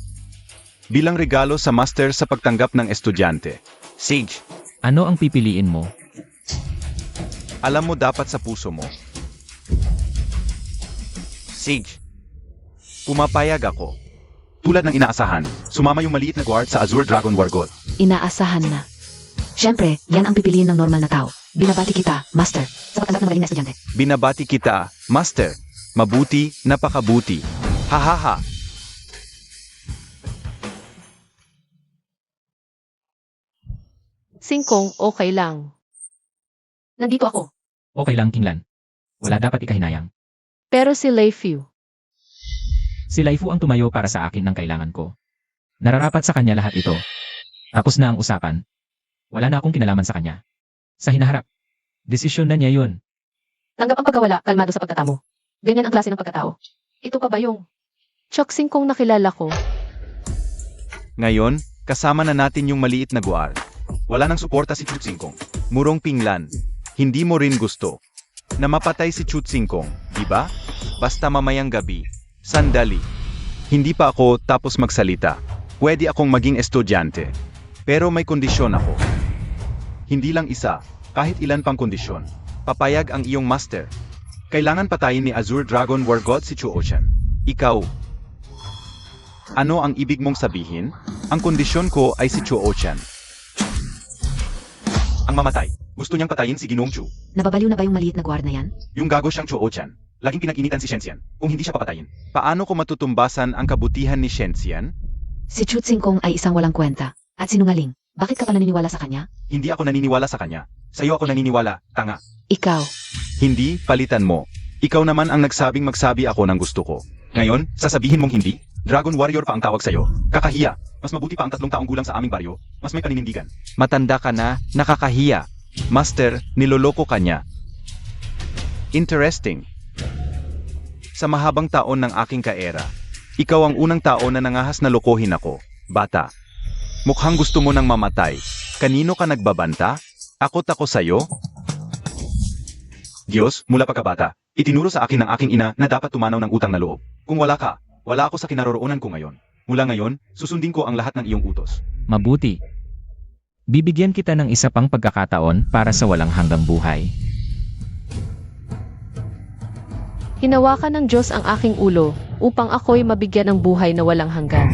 bilang regalo sa master sa pagtanggap ng estudyante. Sage, Ano ang pipiliin mo? alam mo dapat sa puso mo. Sage, pumapayag ako. Tulad ng inaasahan, sumama yung maliit na guard sa Azure Dragon War God. Inaasahan na. Siyempre, yan ang pipiliin ng normal na tao. Binabati kita, Master, sa pagtanggap ng magaling na estudyante. Binabati kita, Master. Mabuti, napakabuti. Hahaha. Singkong, okay lang. Nandito ako. Okay lang, Kinglan. Wala dapat ikahinayang. Pero si Leifu, Si Laifu ang tumayo para sa akin ng kailangan ko. Nararapat sa kanya lahat ito. Tapos na ang usapan. Wala na akong kinalaman sa kanya. Sa hinaharap. Desisyon na niya yun. tanggap ang pagkawala, kalmado sa pagkatamo. Ganyan ang klase ng pagkatao. Ito pa ba yung Chok Singkong nakilala ko? Ngayon, kasama na natin yung maliit na guard. Wala nang suporta si Chu Tsingkong. Murong Pinglan, hindi mo rin gusto na mapatay si Chu Tsingkong, di ba? Basta mamayang gabi. Sandali. Hindi pa ako tapos magsalita. Pwede akong maging estudyante. Pero may kondisyon ako. Hindi lang isa, kahit ilan pang kondisyon. Papayag ang iyong master. Kailangan patayin ni Azure Dragon War God si Chu Ocean. Ikaw. Ano ang ibig mong sabihin? Ang kondisyon ko ay si Chu Ocean. Ang mamatay. Gusto niyang patayin si Ginoong Chu. Nababaliw na ba yung maliit na guard na yan? Yung gago siyang Chu Ocean. Laging pinag-initan si Shenxian kung hindi siya papatayin. Paano ko matutumbasan ang kabutihan ni Shenxian? Si Chu Tsingkong ay isang walang kwenta at sinungaling. Bakit ka pa naniniwala sa kanya? Hindi ako naniniwala sa kanya. Sa'yo ako naniniwala, tanga. Ikaw. Hindi, palitan mo. Ikaw naman ang nagsabing magsabi ako ng gusto ko. Ngayon, sasabihin mong hindi? Dragon Warrior pa ang tawag sa'yo. Kakahiya. Mas mabuti pa ang 3 taong gulang sa aming baryo. Mas may paninindigan. Matanda ka na, nakakahiya. Master, niloloko ka niya. Interesting. Sa mahabang taon ng aking kaera, ikaw ang unang tao na nangahas na lokohin ako, bata. Mukhang gusto mo nang mamatay. Kanino ka nagbabanta? Akot ako sa'yo? Diyos, mula pagkabata, itinuro sa akin ng aking ina na dapat tumanaw ng utang na loob. Kung wala ka, wala ako sa kinaroroonan ko ngayon. Mula ngayon, susundin ko ang lahat ng iyong utos. Mabuti. Bibigyan kita ng isa pang pagkakataon para sa walang hanggang buhay. Hinawakan ng Diyos ang aking ulo upang ako'y mabigyan ng buhay na walang hanggan.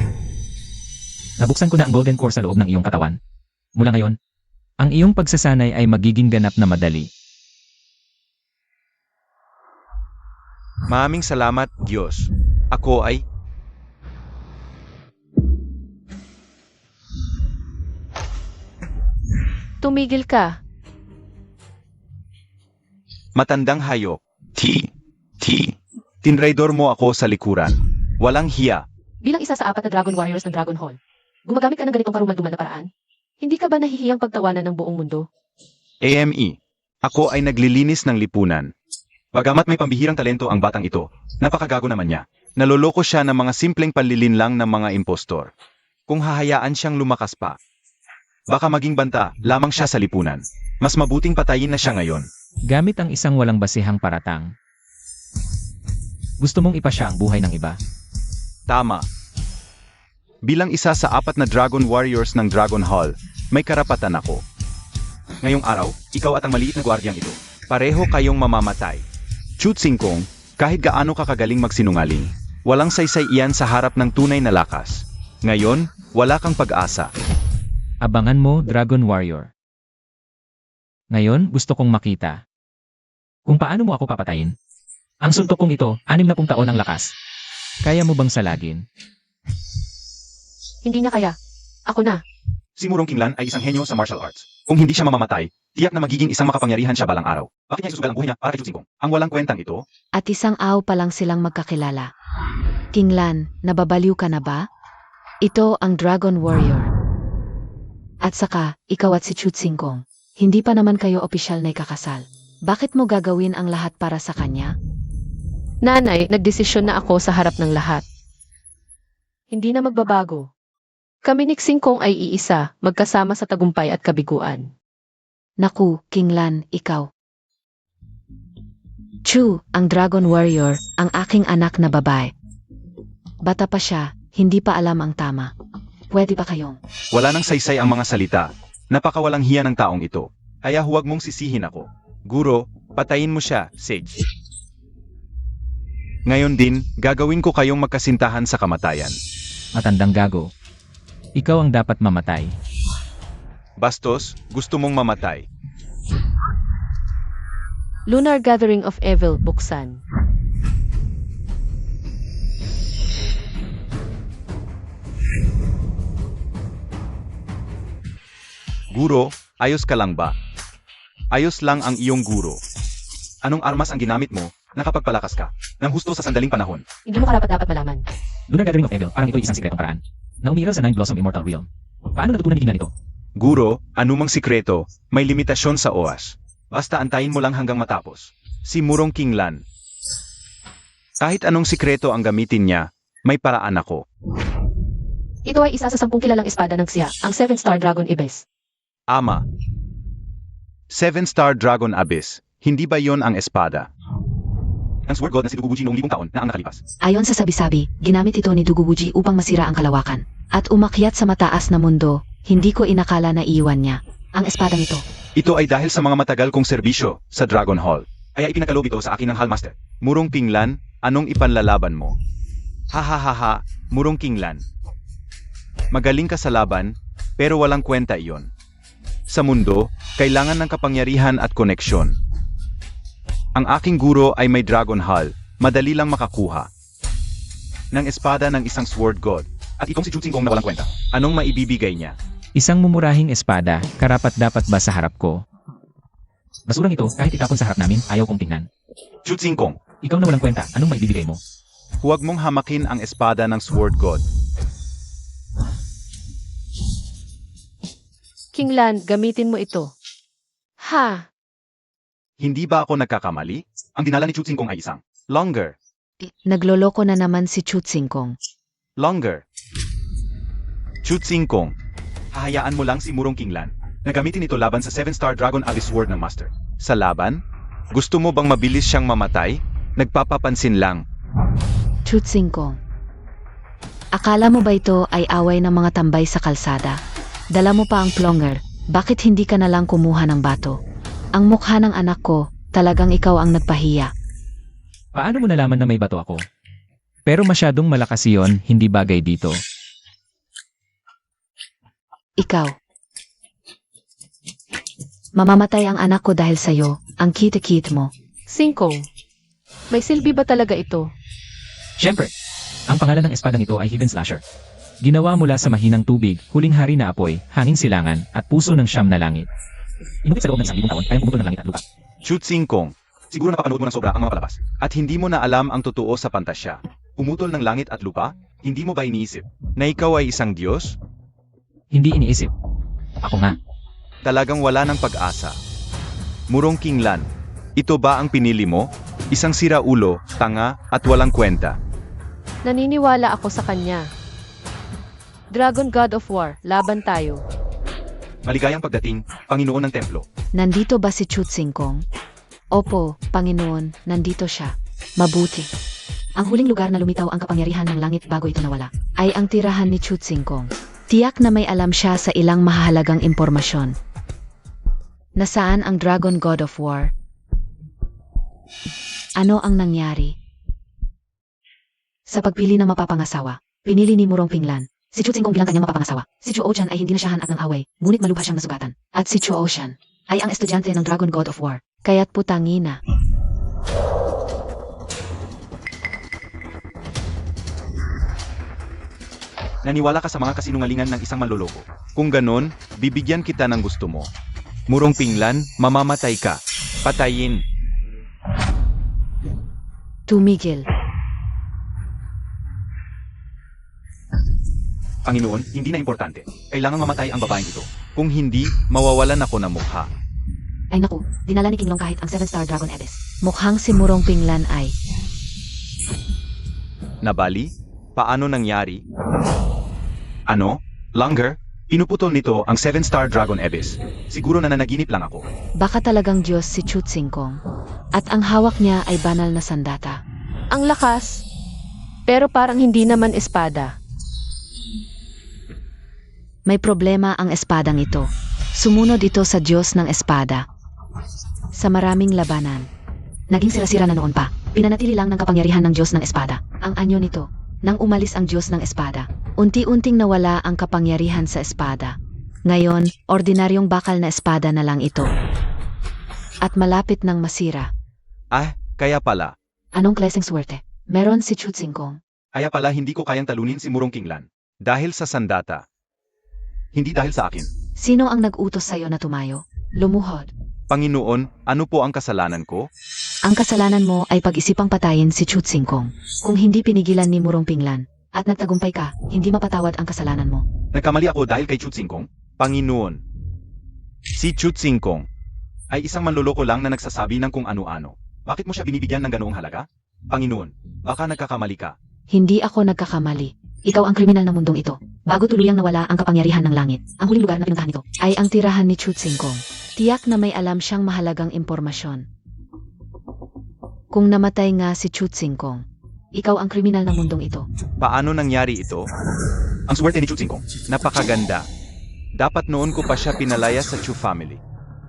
Nabuksan ko na ang golden core sa loob ng iyong katawan. Mula ngayon, ang iyong pagsasanay ay magiging ganap na madali. Maraming salamat, Diyos. Ako ay... Tumigil ka. Matandang hayop. Tinraidor mo ako sa likuran. Walang hiya. Bilang isa sa 4 na Dragon Warriors ng Dragon Hall, gumagamit ka ng ganitong karumal-dumal na paraan? Hindi ka ba nahihiyang pagtawanan ng buong mundo? AME. Ako ay naglilinis ng lipunan. Bagamat may pambihirang talento ang batang ito, napakagago naman niya. Naloloko siya ng mga simpleng panlilinlang ng mga impostor. Kung hahayaan siyang lumakas pa, baka maging banta lamang siya sa lipunan. Mas mabuting patayin na siya ngayon. Gamit ang isang walang basehang paratang. Gusto mong ipasya ang buhay ng iba? Tama. Bilang isa sa 4 na Dragon Warriors ng Dragon Hall, may karapatan ako. Ngayong araw, ikaw at ang maliit na gwardyang ito, pareho kayong mamamatay. Chutsingkong, kahit gaano ka kagaling magsinungaling, walang saysay iyan sa harap ng tunay na lakas. Ngayon, wala kang pag-asa. Abangan mo, Dragon Warrior. Ngayon, gusto kong makita kung paano mo ako papatayin. Ang suntok kong ito, 60 taon ang lakas. Kaya mo bang salagin? Hindi niya kaya. Ako na. Si Murong Kinglan ay isang henyo sa martial arts. Kung hindi siya mamamatay, tiyak na magiging isang makapangyarihan siya balang araw. Bakit niya isusugal ang buhay niya para kay Chutsingkong? Ang walang kwentang ito? At isang aw pa lang silang magkakilala. Kinglan, nababaliw ka na ba? Ito ang Dragon Warrior. At saka, ikaw at si Chutsingkong. Hindi pa naman kayo opisyal na ikakasal. Bakit mo gagawin ang lahat para sa kanya? Nanay, nagdesisyon na ako sa harap ng lahat. Hindi na magbabago. Kami ni Xingkong ay iisa, magkasama sa tagumpay at kabiguan. Naku, Kinglan, ikaw. Chu, ang Dragon Warrior, ang aking anak na babae. Bata pa siya, hindi pa alam ang tama. Pwede ba kayong? Wala nang saysay ang mga salita. Napakawalang hiya ng taong ito. Kaya huwag mong sisihin ako. Guro, patayin mo siya, Sage. Ngayon din, gagawin ko kayong magkasintahan sa kamatayan. Matandang gago. Ikaw ang dapat mamatay. Bastos, gusto mong mamatay. Lunar Gathering of Evil, buksan. Guro, ayos ka lang ba? Ayos lang ang iyong guro. Anong armas ang ginamit mo, nakapagpalakas ka, ng husto sa sandaling panahon? Hindi mo karapat-dapat malaman. Lunar Gathering of Evil, parang ito isang sikretong paraan na umiral sa Nine Blossom Immortal Realm. Paano natutunan ni Kinglan ito? Guro, anumang sikreto, may limitasyon sa oras. Basta antayin mo lang hanggang matapos. Si Murong Kinglan. Kahit anong sikreto ang gamitin niya, may paraan ako. Ito ay isa sa 10 kilalang espada ng Xia, ang 7-star Dragon Ibis. Ama. 7-star Dragon Abyss. Hindi ba yon ang espada? Ang sword god na si Dugubuji noong 1000 taon na ang nakalipas. Ayon sa sabi-sabi, ginamit ito ni Dugubuji upang masira ang kalawakan. At umakyat sa mataas na mundo, hindi ko inakala na iiwan niya ang espadang ito. Ito ay dahil sa mga matagal kong serbisyo sa Dragon Hall. Kaya ipinagkaloob ito sa akin ng Hallmaster. Murong Kinglan, anong ipanlalaban mo? Ha, Murong Kinglan. Magaling ka sa laban, pero walang kwenta iyon. Sa mundo, kailangan ng kapangyarihan at koneksyon. Ang aking guro ay may Dragon Hall, madali lang makakuha ng espada ng isang sword god. At itong si Chutsingkong na walang kwenta. Anong maibibigay niya? Isang mumurahing espada, karapat-dapat ba sa harap ko? Basurang ito, kahit itapon sa harap namin, ayaw kong tingnan. Chutsingkong, Ikaw na walang kwenta, anong maibibigay mo? huwag mong hamakin ang espada ng sword god. Kinglan, gamitin mo ito. Ha! Hindi ba ako nagkakamali? Ang dinala ni Chutsingkong ay isang longer. Nagloloko na naman si Chutsingkong. Longer. Chutsingkong, hahayaan mo lang si Murong Kinglan na gamitin ito laban sa 7-star Dragon Abyss Sword ng Master. Sa laban? Gusto mo bang mabilis siyang mamatay? Nagpapapansin lang. Chutsingkong. Akala mo ba ito ay away ng mga tambay sa kalsada? Dala mo pa ang plonger, bakit hindi ka na lang kumuha ng bato? Ang mukha ng anak ko, talagang ikaw ang nagpahiya. Paano mo nalaman na may bato ako? Pero masyadong malakas iyon, hindi bagay dito. Ikaw. Mamamatay ang anak ko dahil sa'yo, ang cute-cute mo. Xingkong, may silbi ba talaga ito? Siyempre, ang pangalan ng espadang ito ay Hidden Slasher. Ginawa mula sa mahinang tubig, huling hari na apoy, hangin silangan, at puso ng siyam na langit. Inukit sa loob ng 1,000 taon, kayang pumutol ng langit at lupa. Chutsingkong, siguro napapanood mo ng sobra ang mga palabas. At hindi mo na alam ang totoo sa pantasya. Umutol ng langit at lupa? Hindi mo ba iniisip na ikaw ay isang Diyos? Hindi iniisip. Ako nga. Talagang wala ng pag-asa. Murong Kinglan, ito ba ang pinili mo? Isang siraulo, tanga, at walang kwenta. Naniniwala ako sa kanya. Dragon God of War, laban tayo. Maligayang pagdating, Panginoon ng Templo. Nandito ba si Chutsingkong? Opo, Panginoon, nandito siya. Mabuti. Ang huling lugar na lumitaw ang kapangyarihan ng langit bago ito nawala, ay ang tirahan ni Chutsingkong. Tiyak na may alam siya sa ilang mahalagang impormasyon. Nasaan ang Dragon God of War? Ano ang nangyari? Sa pagpili ng mapapangasawa, pinili ni Murong Pinglan si Chutsingkong bilang kanyang mapapangasawa. Si Chu Ocean ay hindi nasyahan at ng away, ngunit malubha siyang nasugatan. At si Chu Ocean ay ang estudyante ng Dragon God of War. Kaya't putangina. Naniwala ka sa mga kasinungalingan ng isang manloloko. Kung ganon, bibigyan kita ng gusto mo. Murong Pinglan, mamamatay ka. Patayin. Tumigil. Panginoon, hindi na importante. Kailangang mamatay ang babaeng ito. Kung hindi, mawawalan ako ng mukha. Ay naku, dinala ni Kinglong kahit ang 7-star Dragon Abyss. Mukhang si Murong Pinglan ay... Nabali? Paano nangyari? Ano? Longer? Pinuputol nito ang 7-star Dragon Abyss. Siguro nananaginip lang ako. Baka talagang Diyos si Chutsingkong. At ang hawak niya ay banal na sandata. Ang lakas, pero parang hindi naman espada. May problema ang espadang ito. Sumunod ito sa Diyos ng espada. Sa maraming labanan. Naging sira-sira na noon pa. Pinanatili lang ng kapangyarihan ng Diyos ng espada. Ang anyo nito, nang umalis ang Diyos ng espada. Unti-unting nawala ang kapangyarihan sa espada. Ngayon, ordinaryong bakal na espada na lang ito. At malapit nang masira. Ah, kaya pala. Anong klaseng swerte? Meron si Chutsingkong. Kaya pala hindi ko kayang talunin si Murong Kinglan. Dahil sa sandata. Hindi dahil sa akin. Sino ang nag-utos sa'yo na tumayo? Lumuhod. Panginoon, ano po ang kasalanan ko? Ang kasalanan mo ay pag-isipang patayin si Chutsingkong. Kung hindi pinigilan ni Murong Pinglan, at nagtagumpay ka, hindi mapatawad ang kasalanan mo. Nagkamali ako dahil kay Chutsingkong? Panginoon. Si Chutsingkong ay isang manloloko lang na nagsasabi ng kung ano-ano. Bakit mo siya binibigyan ng ganoong halaga? Panginoon, baka nagkakamali ka. Hindi ako nagkakamali. Ikaw ang kriminal ng mundong ito. Bago tuluyang nawala ang kapangyarihan ng langit, ang huling lugar na pinuntahan nito ay ang tirahan ni Chutsingkong. Tiyak na may alam siyang mahalagang impormasyon. Kung namatay nga si Chutsingkong, ikaw ang kriminal ng mundong ito. Paano nangyari ito? Ang swerte ni Chutsingkong. Napakaganda. Dapat noon ko pa siya pinalaya sa Chu family.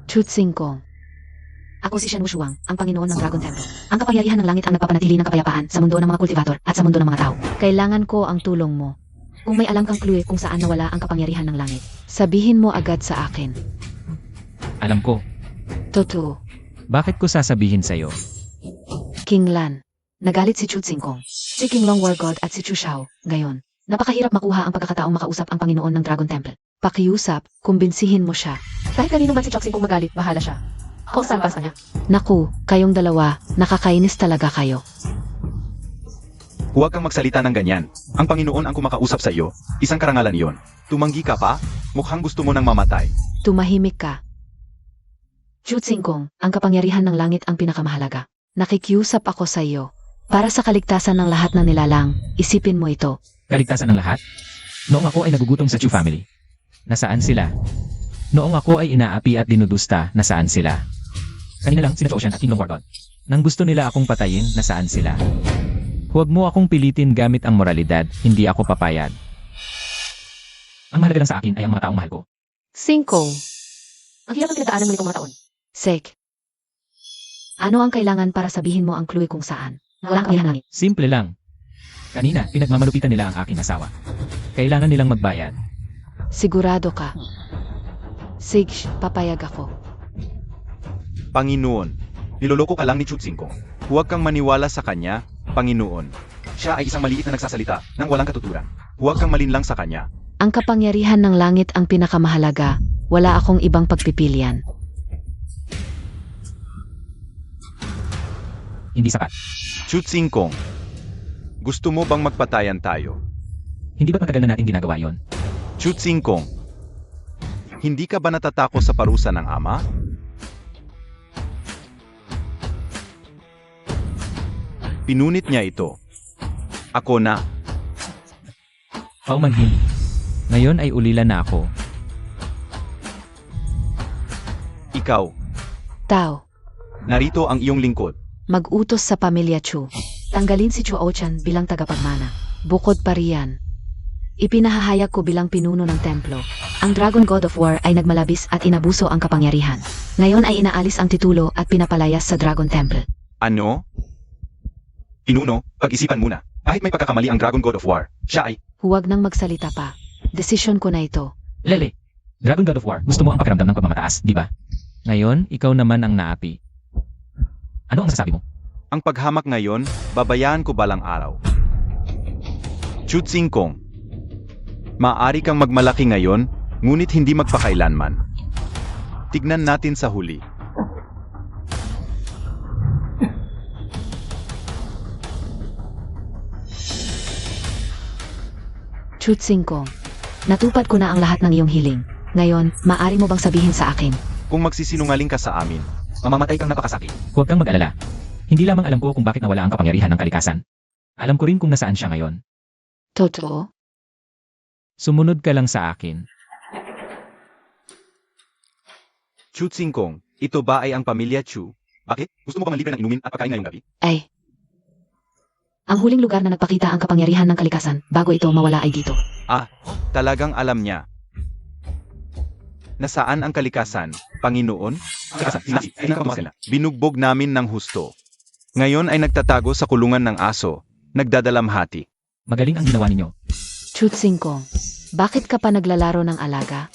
Chutsingkong. Ako si Shen Wushuang, ang Panginoon ng Dragon Temple. Ang kapangyarihan ng langit ang nagpapanatili ng kapayapaan sa mundo ng mga kultivator at sa mundo ng mga tao. Kailangan ko ang tulong mo. Kung may alam kang clue kung saan nawala ang kapangyarihan ng langit, sabihin mo agad sa akin. Alam ko. Totoo. Bakit ko sasabihin sa'yo? Kinglan. Nagalit si Chutsingkong, si Kinglong War God at si Chu Xiao. Ngayon, napakahirap makuha ang pagkakataong makausap ang Panginoon ng Dragon Temple. Pakiusap, kumbinsihin mo siya. Kahit kanino man si Chutsingkong magalit, bahala siya. Ako salpas na niya. Naku, kayong dalawa, nakakainis talaga kayo. Huwag kang magsalita ng ganyan. Ang Panginoon ang kumakausap sa iyo. Isang karangalan iyon. Tumanggi ka pa? Mukhang gusto mo nang mamatay. Tumahimik ka. Chutsingkong, ang kapangyarihan ng langit ang pinakamahalaga. Nakikiusap ako sa iyo. Para sa kaligtasan ng lahat ng nilalang, isipin mo ito. Kaligtasan ng lahat? Noong ako ay nagugutom sa Chu family. Nasaan sila? Noong ako ay inaapi at dinudusta, nasaan sila? Kanina lang, sina Chu Ocean at Kinglong War God. Nang gusto nila akong patayin, nasaan sila? Huwag mo akong pilitin gamit ang moralidad, hindi ako papayag. Ang mahalaga lang sa akin ay ang mga taong mahal ko. Singkong. Ang hirap ang pinagdaanan mo nitong mga taon. Sek. Ano ang kailangan para sabihin mo ang clue kung saan? Wala kang kailangan. Simple lang. Kanina, pinagmamalupitan nila ang aking asawa. Kailangan nilang magbayad. Sigurado ka. Sige, papayag ako. Panginoon, niloloko ka lang ni Chutsingkong. Huwag kang maniwala sa kanya, Panginoon. Siya ay isang maliit na nagsasalita nang walang katuturan. Huwag kang malinlang sa kanya. Ang kapangyarihan ng langit ang pinakamahalaga. Wala akong ibang pagpipilian. Hindi sapat. Chutsing Kong, gusto mo bang magpatayan tayo? Hindi ba matagal na natin ginagawa yon? Chutsing Kong, hindi ka ba natatakot sa parusa ng ama? Pinunit niya ito. Ako na. Paumanhin. Ngayon ay ulila na ako. Ikaw, Tao, narito ang iyong lingkod. mag-utos sa pamilya Chu. Tanggalin si Chu Ochan bilang tagapagmana. Bukod pa riyan, ipinahahayag ko bilang pinuno ng templo. Ang Dragon God of War ay nagmalabis at inabuso ang kapangyarihan. Ngayon ay inaalis ang titulo at pinapalayas sa Dragon Temple. Ano? Pinuno, pag-isipan muna. Kahit may pagkakamali ang Dragon God of War, siya ay... Huwag nang magsalita pa. Desisyon ko na ito. Lele, Dragon God of War, gusto mo ang pakiramdam ng pagmamataas, di ba? Ngayon, ikaw naman ang naapi. Ano ang sasabi mo? Ang paghamak ngayon, babayaan ko balang araw. Chutsing Kong, maaari kang magmalaki ngayon, ngunit hindi magpakailanman. Tignan natin sa huli. Chutsing Kong, natupad ko na ang lahat ng iyong hiling. Ngayon, maaari mo bang sabihin sa akin? Kung magsisinungaling ka sa amin, mamamatay kang napakasakit. Huwag kang mag-alala. Hindi lamang alam ko kung bakit nawala ang kapangyarihan ng kalikasan. Alam ko rin kung nasaan siya ngayon. Totoo? Sumunod ka lang sa akin. Chutsing Kong, ito ba ay ang pamilya Chu? Bakit? Gusto mo ba malibre ng inumin at pagkain ngayong gabi? Ay. Ang huling lugar na nagpakita ang kapangyarihan ng kalikasan bago ito mawala ay dito. Talagang alam niya. Nasaan ang kalikasan, Panginoon? Binugbog namin ng husto. Ngayon ay nagtatago sa kulungan ng aso, nagdadalamhati. Magaling ang ginawa ninyo. Chutsing Kong, bakit ka pa naglalaro ng alaga?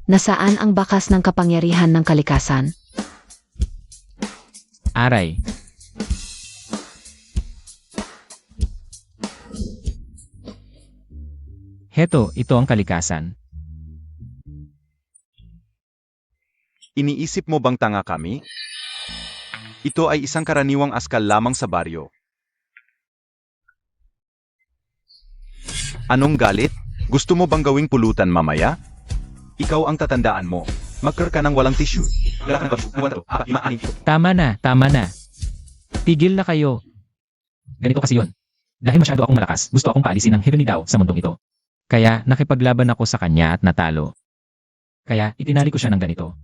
Nasaan ang bakas ng kapangyarihan ng kalikasan? Aray. Heto, ito ang kalikasan. Iniisip mo bang tanga kami? Ito ay isang karaniwang askal lamang sa baryo. Anong galit? Gusto mo bang gawing pulutan mamaya? Ikaw ang tatandaan mo. Mag-cur ka ng walang tissue. Tama na, tama na. Tigil na kayo. Ganito kasi yun. Dahil masyado akong malakas, gusto akong paalisin ng Heavenly Dao sa mundong ito. Kaya nakipaglaban ako sa kanya at natalo. Kaya itinali ko siya ng ganito.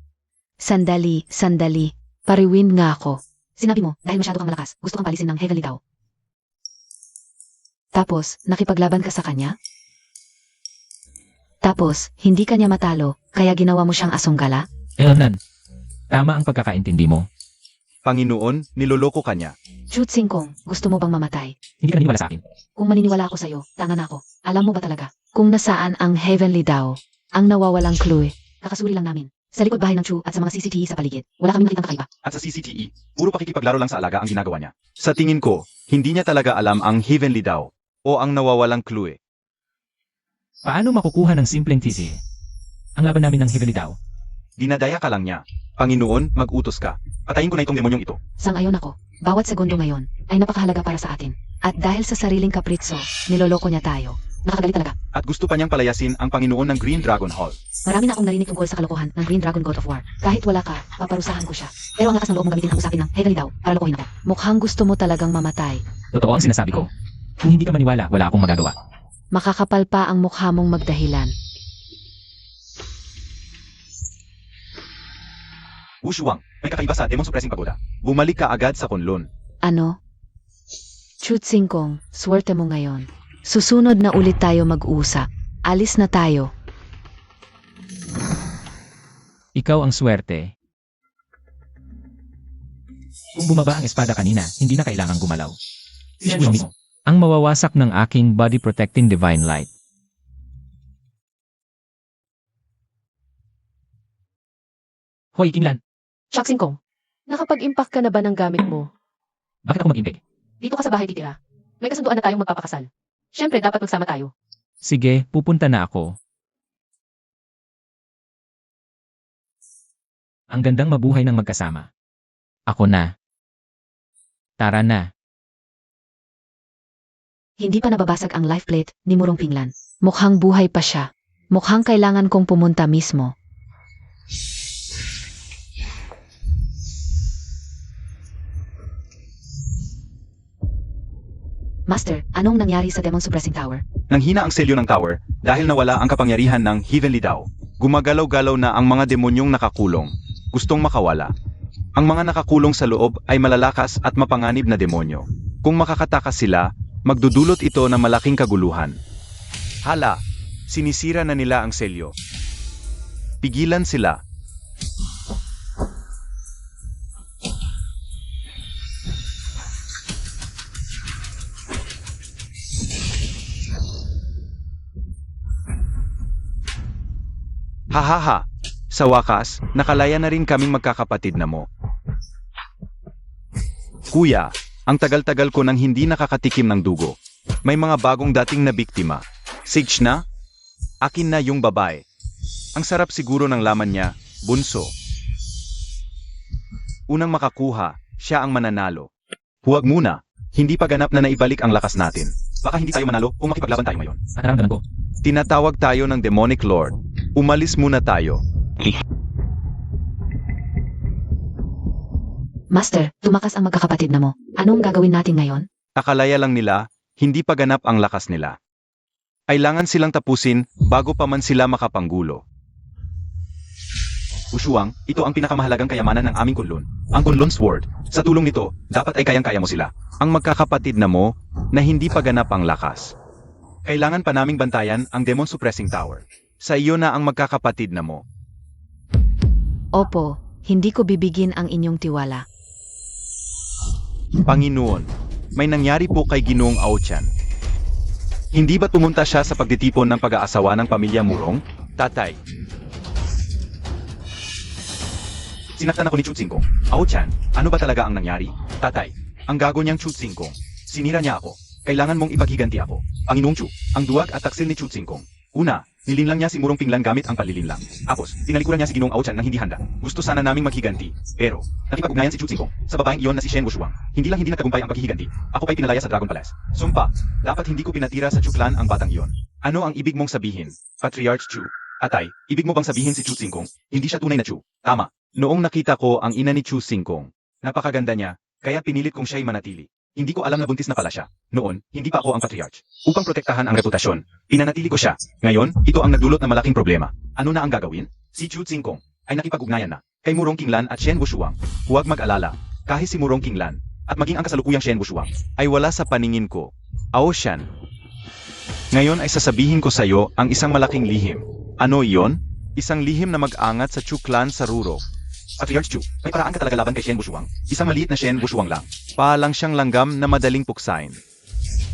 Sandali, sandali. Pariwin nga ako. Sinabi mo, dahil masyado kang malakas, gusto kang palisin ng Heavenly Dao. Tapos, nakipaglaban ka sa kanya? Tapos, hindi kanya matalo, kaya ginawa mo siyang asonggala? Nan, tama ang pagkakaintindi mo. Panginoon, niloloko ka niya. Chutsing Kong, gusto mo bang mamatay? Hindi ka naniniwala sa akin. Kung maniniwala ako sa'yo, tanga na ako. Alam mo ba talaga? Kung nasaan ang Heavenly Dao, ang nawawalang clue, kakasuri lang namin. Sa likod bahay ng Chu at sa mga CCTV sa paligid, wala kaming nakitang kakaiba. At sa CCTE, puro pakikipaglaro lang sa alaga ang ginagawa niya. Sa tingin ko, hindi niya talaga alam ang Heavenly Dao o ang nawawalang clue. Paano makukuha ng simpleng tisi? Ang laban namin ng Heavenly Dao. Dinadaya ka lang niya. Panginoon, mag-utos ka. Patayin ko na itong demonyong ito. Sang-ayon ako. Bawat segundo ngayon ay napakahalaga para sa atin. At dahil sa sariling kapritso, niloloko niya tayo. Nakakagalit talaga. At gusto pa niyang palayasin ang Panginoon ng Green Dragon Hall. Marami na akong narinig tungkol sa kalokohan ng Green Dragon God of War. Kahit wala ka, paparusahan ko siya. Pero ang lakas ng loob mong gamitin ang usapin ng Heavenly Dao para lokohin ako. Mukhang gusto mo talagang mamatay. Totoo ang sinasabi ko. Kung hindi ka maniwala, wala akong magagawa. Makakapal pa ang mukha mong magdahilan. Wushuang, may kakaiba sa Demon Suppressing Pagoda. Bumalik ka agad sa Kunlun. Ano? Chutsing Kong, swerte mo ngayon. Susunod na ulit tayo mag-usap. Alis na tayo. Ikaw ang swerte. Kung bumaba ang espada kanina, hindi na kailangang gumalaw. Yan mismo. Ang mawawasak ng aking body protecting divine light. Hoy, Kinlan. Chutsing Kong, nakapag-impact ka na ba ng gamit mo? Bakit ako mag-impig? Dito ka sa bahay titira. May kasunduan na tayong magpapakasal. Siyempre, dapat magsama tayo. Sige, pupunta na ako. Ang gandang mabuhay ng magkasama. Ako na. Tara na. Hindi pa nababasag ang life plate ni Murong Pinglan. Mukhang buhay pa siya. Mukhang kailangan kong pumunta mismo. Master, anong nangyari sa Demon Suppressing Tower? Nanghina ang selyo ng tower dahil nawala ang kapangyarihan ng Heavenly Dao. Gumagalaw-galaw na ang mga demonyong nakakulong. Gustong makawala. Ang mga nakakulong sa loob ay malalakas at mapanganib na demonyo. Kung makakatakas sila, magdudulot ito ng malaking kaguluhan. Hala, sinisira na nila ang selyo. Pigilan sila. Hahaha, sa wakas, nakalaya na rin kaming magkakapatid na mo. Kuya, ang tagal-tagal ko nang hindi nakakatikim ng dugo. May mga bagong dating na biktima. Sige na? Akin na yung babae. Ang sarap siguro ng laman niya, bunso. Unang makakuha, siya ang mananalo. Huwag muna, hindi pa ganap na naibalik ang lakas natin. Baka hindi tayo manalo kung makipaglaban tayo ngayon. Ang naramdaman ko. Tinatawag tayo ng Demonic Lord. Umalis muna tayo. Master, tumakas ang magkakapatid na mo. Anong gagawin natin ngayon? Akalaya lang nila, hindi pa ganap ang lakas nila. Kailangan silang tapusin bago pa man sila makapanggulo. Ushuang, ito ang pinakamahalagang kayamanan ng aming kunlun. Ang kunlun sword. Sa tulong nito, dapat ay kayang-kaya mo sila. Ang magkakapatid na mo, na hindi pa ganap ang lakas. Kailangan pa naming bantayan ang Demon Suppressing Tower. Sa iyo na ang magkakapatid na mo. Opo, hindi ko bibigin ang inyong tiwala. Panginoon, may nangyari po kay Ginoong Aochan. Hindi ba't pumunta siya sa pagtitipon ng pag-aasawa ng pamilya Murong? Tatay. Sinaktan ako ni Chutsingkong. Aochan, ano ba talaga ang nangyari? Tatay, ang gago niyang Chutsingkong. Sinira niya ako. Kailangan mong ipaghiganti ako. Panginoong Chu, ang duwag at taksil ni Chutsingkong. Una, nilinlang niya si Murong Pinglan gamit ang palilinlang. Tapos, tinalikuran niya si Ginoong Aochan nang hindi handa. Gusto sana naming maghiganti. Pero, nakipag-ugnayan si Chutsingkong sa babaeng iyon na si Shen Wushuang. Hindi lang hindi nagtagumpay ang paghihiganti. Ako pa'y pinalaya sa Dragon Palace. Sumpa, dapat hindi ko pinatira sa Chuklan ang batang iyon. Ano ang ibig mong sabihin, Patriarch Chu? Atay, ibig mo bang sabihin si Chutsingkong? Hindi siya tunay na Chu. Tama. Noong nakita ko ang ina ni Chutsingkong, napakaganda niya, kaya pinilit kong siya'y manatili. Hindi ko alam na buntis na pala siya. Noon, hindi pa ako ang patriarch. Upang protektahan ang reputasyon, pinanatili ko siya. Ngayon, ito ang nagdulot ng malaking problema. Ano na ang gagawin? Si Chu Tsingkong ay nakipag-ugnayan na kay Murong Qinglan at Shen Wushuang. Huwag mag-alala, kahit si Murong Qinglan at maging ang kasalukuyang Shen Wushuang ay wala sa paningin ko. Aoshan. Ngayon ay sasabihin ko sa iyo ang isang malaking lihim. Ano iyon? Isang lihim na mag-angat sa Chu clan sa Ruro. Patriarch Chu, may paraan ka talaga laban kay Shen Wushuang. Isang maliit na Shen Wushuang lang. Paalang siyang langgam na madaling puksain.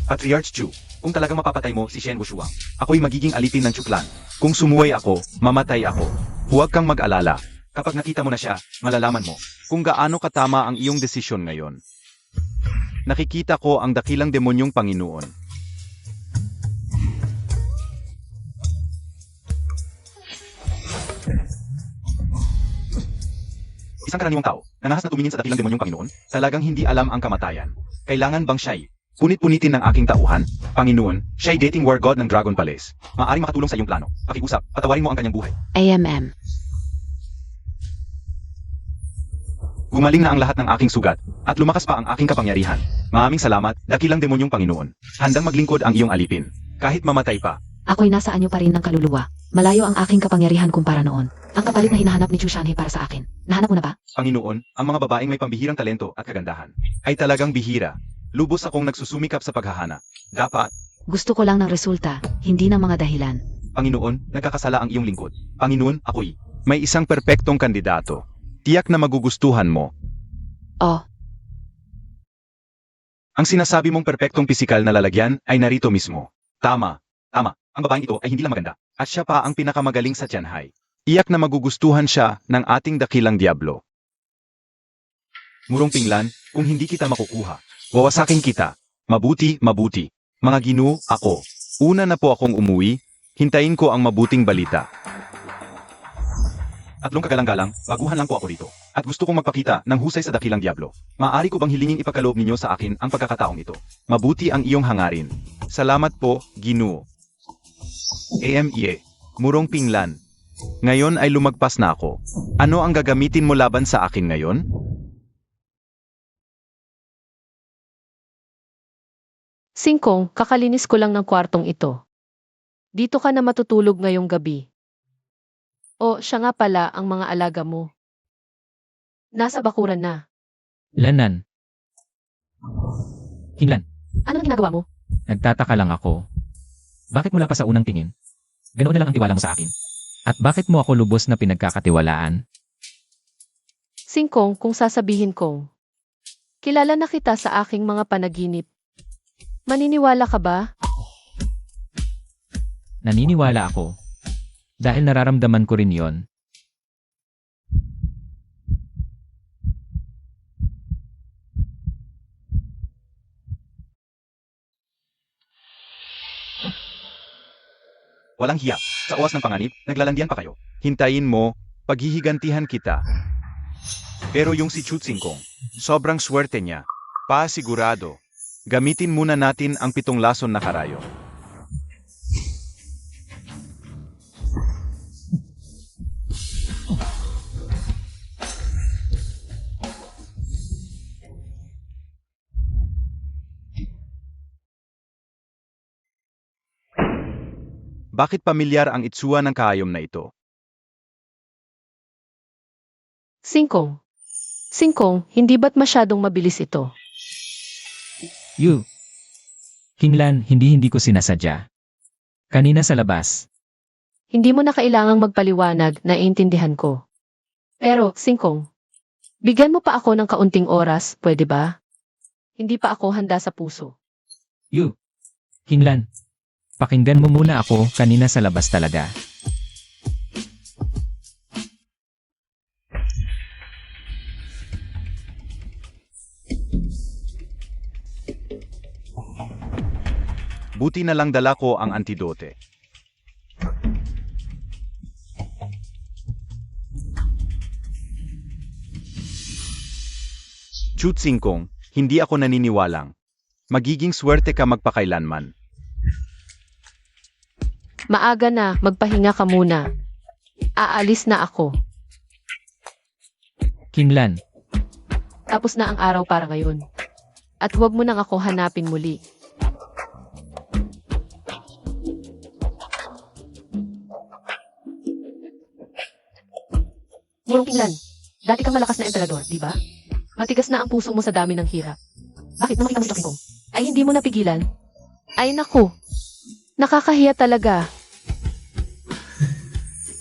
Patriarch Chu, kung talagang mapapatay mo si Shen Wushuang, ako'y magiging alipin ng Chu clan. Kung sumuway ako, mamatay ako. Huwag kang mag-alala. Kapag nakita mo na siya, malalaman mo kung gaano katama ang iyong desisyon ngayon. Nakikita ko ang dakilang demonyong Panginoon. Isang karaniwang tao, nangahas na tumingin sa dakilang demonyong Panginoon, talagang hindi alam ang kamatayan. Kailangan bang siya'y punit-punitin ng aking tauhan? Panginoon, siya'y dating war god ng Dragon Palace. Maaaring makatulong sa iyong plano. Pakiusap, patawarin mo ang kanyang buhay. AMM. Gumaling na ang lahat ng aking sugat, at lumakas pa ang aking kapangyarihan. Maraming salamat, dakilang demonyong Panginoon. Handang maglingkod ang iyong alipin. Kahit mamatay pa. Ako'y nasa anyo pa rin ng kaluluwa. Malayo ang aking kapangyarihan kumpara noon. Ang kapalit na hinahanap ni Chu Shanhei para sa akin. Nahanap mo na ba? Panginoon, ang mga babaeng may pambihirang talento at kagandahan ay talagang bihira. Lubos akong nagsusumikap sa paghahana. Dapat, Gusto ko lang ng resulta, hindi ng mga dahilan. Panginoon, nagkakasala ang iyong lingkod. Panginoon, ako'y may isang perpektong kandidato. Tiyak na magugustuhan mo. Oh, Ang sinasabi mong perpektong pisikal na lalagyan ay narito mismo. Tama. Tama. Ang babaeng ito ay hindi lang maganda. At siya pa ang pinakamagaling sa Tianhai. Iyak na magugustuhan siya ng ating dakilang diablo. Murong Pinglan, kung hindi kita makukuha, wawasakin kita. Mabuti, mabuti. Mga ginoo, ako. Una na po akong umuwi, hintayin ko ang mabuting balita. Tatlong kagalang-galang, baguhan lang po ako dito. At gusto kong magpakita ng husay sa dakilang diablo. Maaari ko bang hilingin ipagkaloob ninyo sa akin ang pagkakataong ito? Mabuti ang iyong hangarin. Salamat po, ginoo. AMIE, Murong Pinglan. Ngayon ay lumagpas na ako. Ano ang gagamitin mo laban sa akin ngayon? Singkong, kakalinis ko lang ng kwartong ito. Dito ka na matutulog ngayong gabi. O, siya nga pala ang mga alaga mo. Nasa bakuran na. Lanan. Hinlan, Anong ginagawa mo? nagtataka lang ako. Bakit mula pa sa unang tingin? Ganoon na lang ang tiwala mo sa akin. At bakit mo ako lubos na pinagkakatiwalaan? Singkong, kung sasabihin kong, kilala na kita sa aking mga panaginip. Maniniwala ka ba? Naniniwala ako. Dahil nararamdaman ko rin yon. Walang hiya. Sa oras ng panganib, naglalandian pa kayo. Hintayin mo, paghihigantihan kita. Pero yung si Chutsingkong, sobrang swerte niya. Pasigurado. Gamitin muna natin ang 7 lason na karayo. Bakit pamilyar ang itsura ng kahayom na ito? Singkong. Singkong, hindi ba't masyadong mabilis ito? You. Hinlan, hindi ko sinasadya. Kanina sa labas. Hindi mo na kailangang magpaliwanag, naiintindihan ko. Pero, Singkong, bigyan mo pa ako ng kaunting oras, pwede ba? Hindi pa ako handa sa puso. You. Hinlan. Pakinggan mo muna ako, kanina sa labas talaga. Buti na lang dala ko ang antidote. Chutsingkong, hindi ako naniniwalang. Magiging swerte ka magpakailanman. Maaga na, magpahinga ka muna. Aalis na ako. Hinlan. Tapos na ang araw para ngayon. At huwag mo nang ako hanapin muli. Murong Pinglan, dati kang malakas na emperador, di ba? Matigas na ang puso mo sa dami ng hirap. Bakit nung makita mo ito, Singkong? Ay hindi mo napigilan? Ay naku, nakakahiya talaga.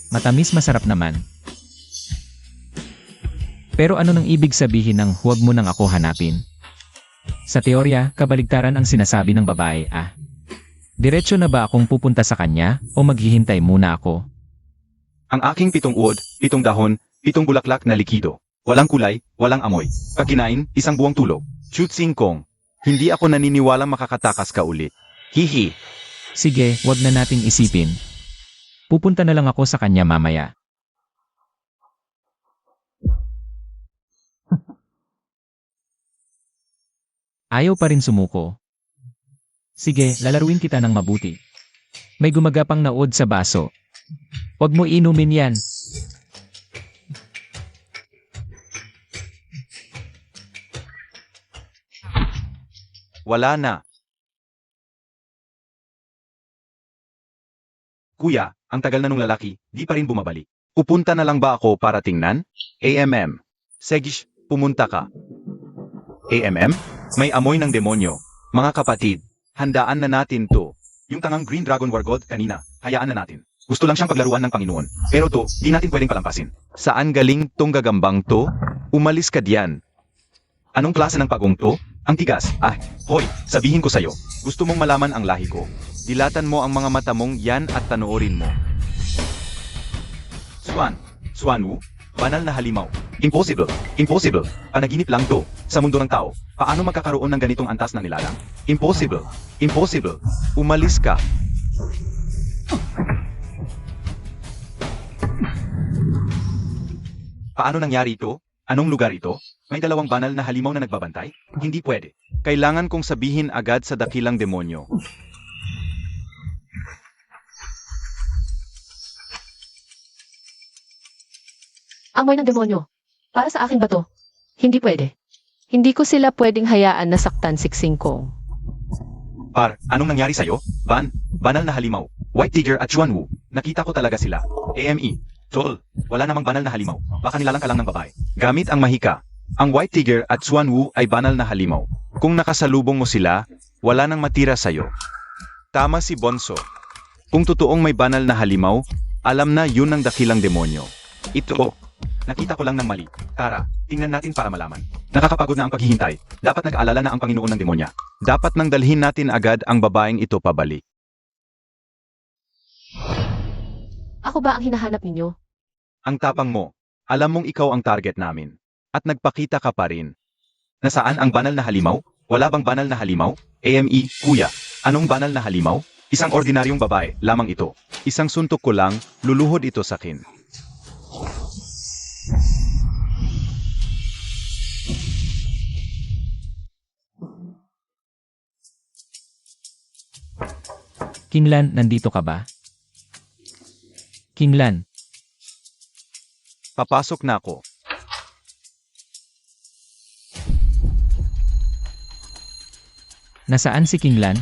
Matamis masarap naman. Pero ano nang ibig sabihin ng huwag mo nang ako hanapin? Sa teorya, kabaligtaran ang sinasabi ng babae, ah. Diretso na ba akong pupunta sa kanya o maghihintay muna ako? Ang aking 7 uod, 7 dahon, 7 bulaklak na likido. Walang kulay, walang amoy. Pagkinain, 1 buwang tulog. Chutsingkong, hindi ako naniniwalang makakatakas ka ulit. Hihi. Sige, wag na nating isipin. Pupunta na lang ako sa kanya mamaya. Ayaw pa rin sumuko. Sige, lalaruin kita ng mabuti. May gumagapang na uod sa baso. Huwag mo inumin yan. Wala na. Kuya, ang tagal na nung lalaki, di pa rin bumabalik. Pupunta na lang ba ako para tingnan? AMM. Segish, pumunta ka. AMM? May amoy ng demonyo. Mga kapatid, handaan na natin to. Yung tangang Green Dragon War God kanina, hayaan na natin. Gusto lang siyang paglaruan ng Panginoon. Pero to, di natin pwedeng palampasin. Saan galing tong gagambang to? Umalis ka diyan. Anong klase ng pagong to? Ang tigas. Ah, hoy, sabihin ko sa'yo. Gusto mong malaman ang lahi ko. Dilatan mo ang mga mata mong yan at panoorin mo. Swan. Swanwu. Banal na halimaw. Impossible. Impossible. Panaginip lang to. Sa mundo ng tao. Paano magkakaroon ng ganitong antas na nilalang? Impossible. Impossible. Umalis ka. Paano nangyari ito? Anong lugar ito? May dalawang banal na halimaw na nagbabantay? Hindi pwede. Kailangan kong sabihin agad sa dakilang demonyo. Amoy ng demonyo. Para sa akin ba to? Hindi pwede. Hindi ko sila pwedeng hayaan na saktan Siksing Kong. Par, anong nangyari sa'yo? Banal na halimaw. White Tiger at Chuan Wu. Nakita ko talaga sila. AME. Tol, wala namang banal na halimaw. Baka nilalang ka lang ng babae. Gamit ang mahika. Ang White Tiger at Chuan Wu ay banal na halimaw. Kung nakasalubong mo sila, wala nang matira sa'yo. Tama si Bonso. Kung totoong may banal na halimaw, alam na yun ang dakilang demonyo. Ito. Nakita ko lang ng mali. Tara, tingnan natin para malaman. Nakakapagod na ang paghihintay. Dapat nag-aalala na ang Panginoon ng demonya. Dapat nang dalhin natin agad ang babaeng ito pabalik. Ako ba ang hinahanap ninyo? Ang tapang mo. Alam mong ikaw ang target namin. At nagpakita ka pa rin. Nasaan ang banal na halimaw? Wala bang banal na halimaw? AME, kuya. Anong banal na halimaw? Isang ordinaryong babae, lamang ito. Isang suntok ko lang, luluhod ito sa akin. Kinglan, nandito ka ba? Kinglan, Papasok na ako. nasaan si Kinglan?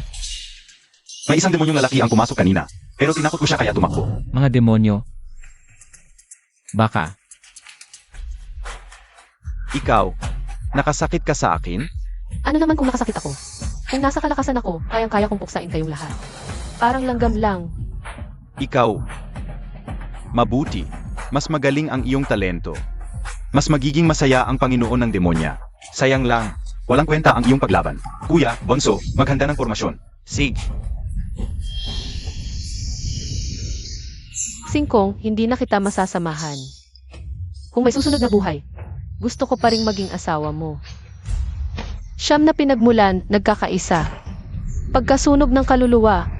May isang demonyong lalaki ang pumasok kanina. Pero tinakot ko siya kaya tumakbo. Mga demonyo. Baka. Ikaw, nakasakit ka sa akin? Ano naman kung nakasakit ako? Kung nasa kalakasan ako, kayang-kaya kong puksain kayong lahat. Parang langgam lang. Ikaw. Mabuti. Mas magaling ang iyong talento. Mas magiging masaya ang Panginoon ng demonya. Sayang lang. Walang kwenta ang iyong paglaban. Kuya, Bonso, maghanda ng formasyon. Sig. Singkong, hindi na kita masasamahan. Kung may susunod na buhay, gusto ko pa ring maging asawa mo. Siyam na pinagmulan, nagkakaisa. Pagkasunog ng kaluluwa.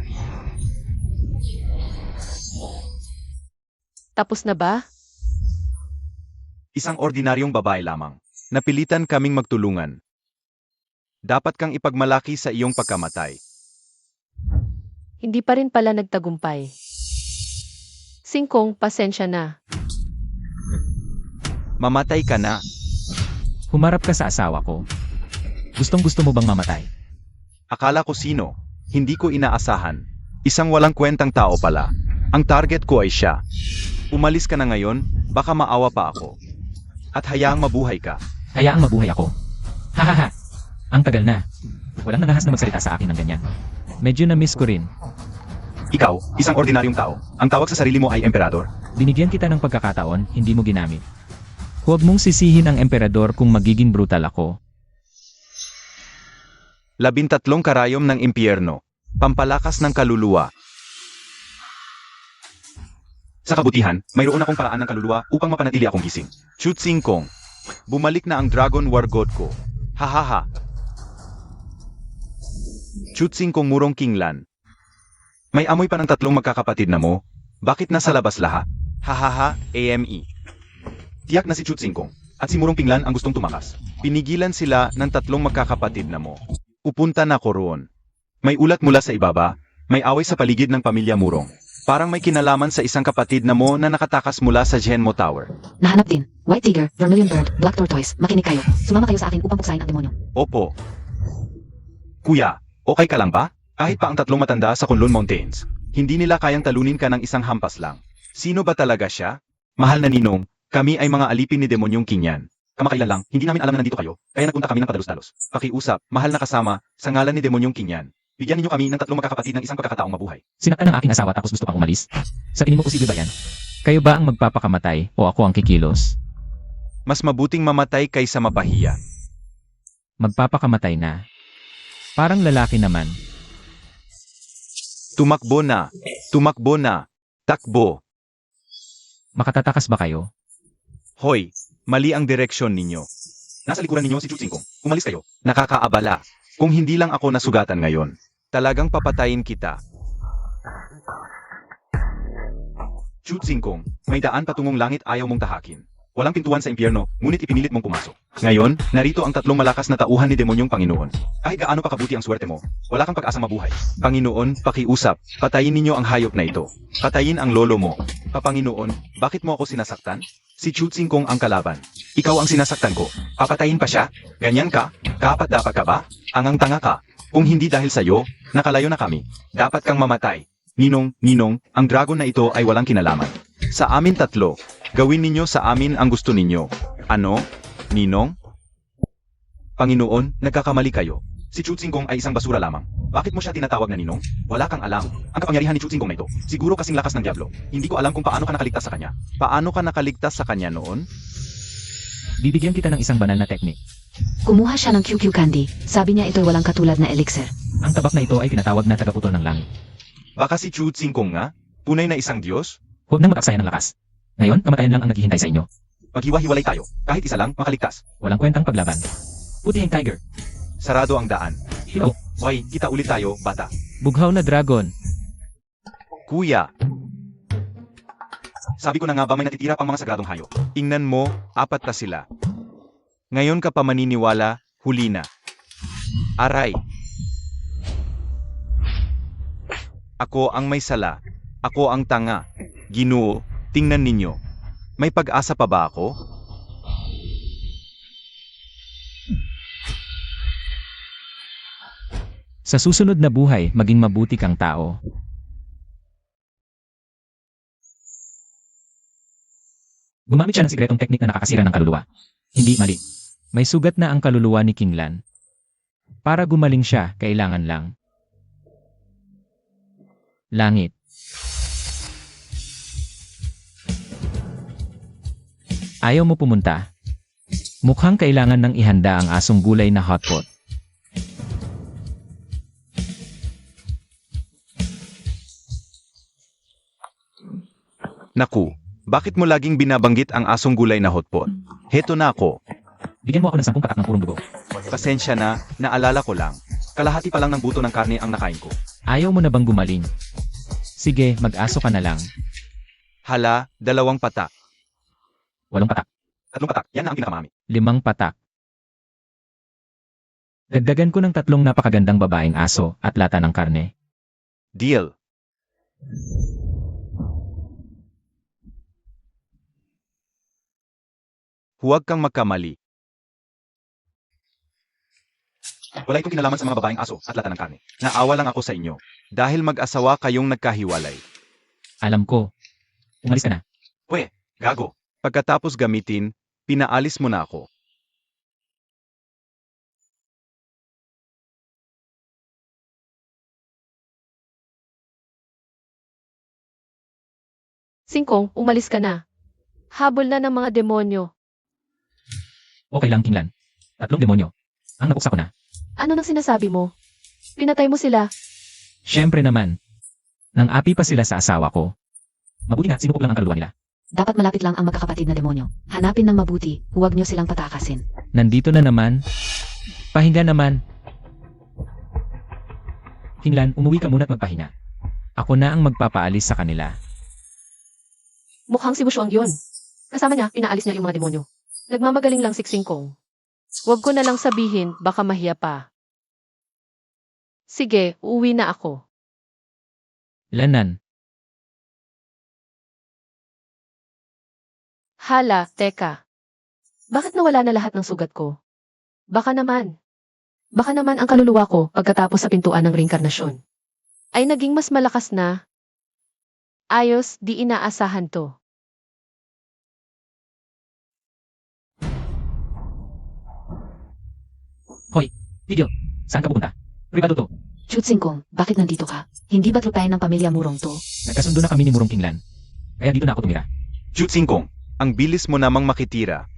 Tapos na ba? Isang ordinaryong babae lamang. Napilitan kaming magtulungan. Dapat kang ipagmalaki sa iyong pagkamatay. Hindi pa rin pala nagtagumpay. Singkong, pasensya na. Mamatay ka na. Humarap ka sa asawa ko. Gustong-gusto mo bang mamatay? Akala ko sino. Hindi ko inaasahan. Isang walang kwentang tao pala. Ang target ko ay siya. Umalis ka na ngayon, baka maawa pa ako. At hayaang mabuhay ka. Hayaang mabuhay ako. Hahaha. Ang tagal na. Walang nangahas na magsalita sa akin ng ganyan. Medyo na-miss ko rin. Ikaw, isang ordinaryong tao. Ang tawag sa sarili mo ay emperador. Binigyan kita ng pagkakataon, hindi mo ginamit. Huwag mong sisihin ang emperador kung magiging brutal ako. 13 karayom ng impyerno. Pampalakas ng kaluluwa. Sa kabutihan, mayroon akong paraan ng kaluluwa upang mapanatili akong gising. Chutsing Kong. Bumalik na ang Dragon War God ko. Hahaha. Chutsing Kong Murong Kinglan. May amoy pa ng tatlong magkakapatid na mo. Bakit nasa labas lahat? Hahaha, AME. Tiyak na si Chutsing Kong at si Murong Pinglan ang gustong tumakas. Pinigilan sila ng tatlong magkakapatid na mo. Upunta na ko roon. May ulat mula sa ibaba, may away sa paligid ng pamilya Murong. Parang may kinalaman sa isang kapatid na mo na nakatakas mula sa Genmo Tower. Nahanap din. White Tiger, Vermilion Bird, Black Tortoise. Makinig kayo. Sumama kayo sa akin upang puksain ang demonyo. Opo. Kuya, okay ka lang ba? Kahit pa ang tatlong matanda sa Kunlun Mountains, hindi nila kayang talunin ka ng isang hampas lang. Sino ba talaga siya? Mahal na ninong, kami ay mga alipin ni Demonyong Kinyan. Kamakailan lang, hindi namin alam na nandito kayo, kaya nagpunta kami ng padalos-dalos. Pakiusap, mahal na kasama, sa ngalan ni Demonyong Kinyan. Bigyan ninyo kami ng tatlong magkakapatid ng isang pagkakataong mabuhay. Sinaktan ng aking asawa tapos gusto pang umalis? Sa tingin mo posible ba yan? Kayo ba ang magpapakamatay o ako ang kikilos? Mas mabuting mamatay kaysa mapahiya. Magpapakamatay na. Parang lalaki naman. Tumakbo na. Tumakbo na. Takbo. Makatatakas ba kayo? Hoy, mali ang direksyon ninyo. Nasa likuran ninyo si Chutsing Kong. Umalis kayo. Nakakaabala. Kung hindi lang ako nasugatan ngayon, talagang papatayin kita. Chu Tsingkong, may daan patungong langit ayaw mong tahakin. Walang pintuan sa impyerno, ngunit ipinilit mong pumasok. Ngayon, narito ang tatlong malakas na tauhan ni demonyong Panginoon. Kahit gaano pa kabuti ang swerte mo, wala kang pag-asang mabuhay. Panginoon, pakiusap, patayin ninyo ang hayop na ito. Patayin ang lolo mo. Panginoon, bakit mo ako sinasaktan? Si Chu Tsingkong ang kalaban. Ikaw ang sinasaktan ko. Papatayin pa siya? Ganyan ka? Dapat ka ba? Angang tanga ka. Kung hindi dahil sa'yo, nakalayo na kami. Dapat kang mamatay. Ninong, ang dragon na ito ay walang kinalaman. Sa amin tatlo, gawin ninyo sa amin ang gusto ninyo. Ano? Ninong? Panginoon, nagkakamali kayo. Si Chu Tsingkong ay isang basura lamang. Bakit mo siya tinatawag na ninong? Wala kang alam. Ang kapangyarihan ni Chu Tsingkong na ito, siguro kasing lakas ng diablo. Hindi ko alam kung paano ka nakaligtas sa kanya. Paano ka nakaligtas sa kanya noon? Bibigyan kita ng isang banal na teknik. Kumuha siya ng QQ candy. Sabi niya ito'y walang katulad na elixir. Ang tabak na ito ay tinatawag na tagaputol ng langit. Baka si Chu Tsingkong nga? Tunay na isang Diyos? Huwag nang mag-aksaya ng lakas. Ngayon, kamatayan lang ang naghihintay sa inyo. Maghiwa-hiwalay tayo. Kahit isa lang, makaligtas. Walang kwentang paglaban. Putihing tiger. Sarado ang daan. Hilaw. Hoy, kita ulit tayo, bata. Bughaw na dragon. Kuya. Sabi ko na nga ba may natitira pang mga sagradong hayop? Ingnan mo, 4 na sila. Ngayon ka pa maniniwala, huli na. Aray. Ako ang may sala. Ako ang tanga. Ginoo, tingnan ninyo. May pag-asa pa ba ako? Sa susunod na buhay, maging mabuti kang tao. Gumamit siya ng sikretong teknik na nakakasira ng kaluluwa. Hindi mali. May sugat na ang kaluluwa ni Kinglan. Para gumaling siya, kailangan lang langit. Ayaw mo pumunta? Mukhang kailangan nang ihanda ang asong gulay na hotpot. Naku, bakit mo laging binabanggit ang asong gulay na hotpot? Heto na ako. Bigyan mo ako ng 10 patak ng purong dugo. Pasensya na, naalala ko lang. Kalahati pa lang ng buto ng karne ang nakain ko. Ayaw mo na bang gumaling? Sige, mag-aso ka na lang. Hala, 2 patak. 8 patak. 3 patak, yan na ang pinakamami. 5 patak. Dagdagan ko ng 3 napakagandang babaeng aso at lata ng karne. Deal. Huwag kang magkamali. Wala itong kinalaman sa mga babaeng aso at lata ng karne. Naawa lang ako sa inyo. Dahil mag-asawa kayong nagkahiwalay. Alam ko. Umalis ka na. Gago. Pagkatapos gamitin, pinaalis mo na ako. Singkong, umalis ka na. Habol na ng mga demonyo. Okay lang, Kinglan. 3 demonyo. Ang napuksa ko na. Ano nang sinasabi mo? Pinatay mo sila. Siyempre naman. Nang api pa sila sa asawa ko. Mabuti nga, sinupok lang ang kaluluwa nila. Dapat malapit lang ang magkakapatid na demonyo. Hanapin ng mabuti, huwag niyo silang patakasin. Nandito na naman. Pahinga naman. Kinglan, umuwi ka muna at magpahinga. Ako na ang magpapaalis sa kanila. Mukhang si Bushuang yun. Kasama niya, pinaalis niya yung mga demonyo. Nagmamagaling lang si Singkong. Huwag ko na lang sabihin, baka mahiya pa. Sige, uuwi na ako. Lanan. Hala, teka. Bakit nawala na lahat ng sugat ko? Baka naman ang kaluluwa ko pagkatapos sa pintuan ng reinkarnasyon ay naging mas malakas na. Ayos, di inaasahan to. Hoy, Tigil. Saan ka pupunta? Privado to. Chu Tsingkong, bakit nandito ka? Hindi ba trupayan ng pamilya Murong to? Nagkasundo na kami ni Murong Kinglan. Kaya dito na ako tumira. Chu Tsingkong, ang bilis mo namang makitira.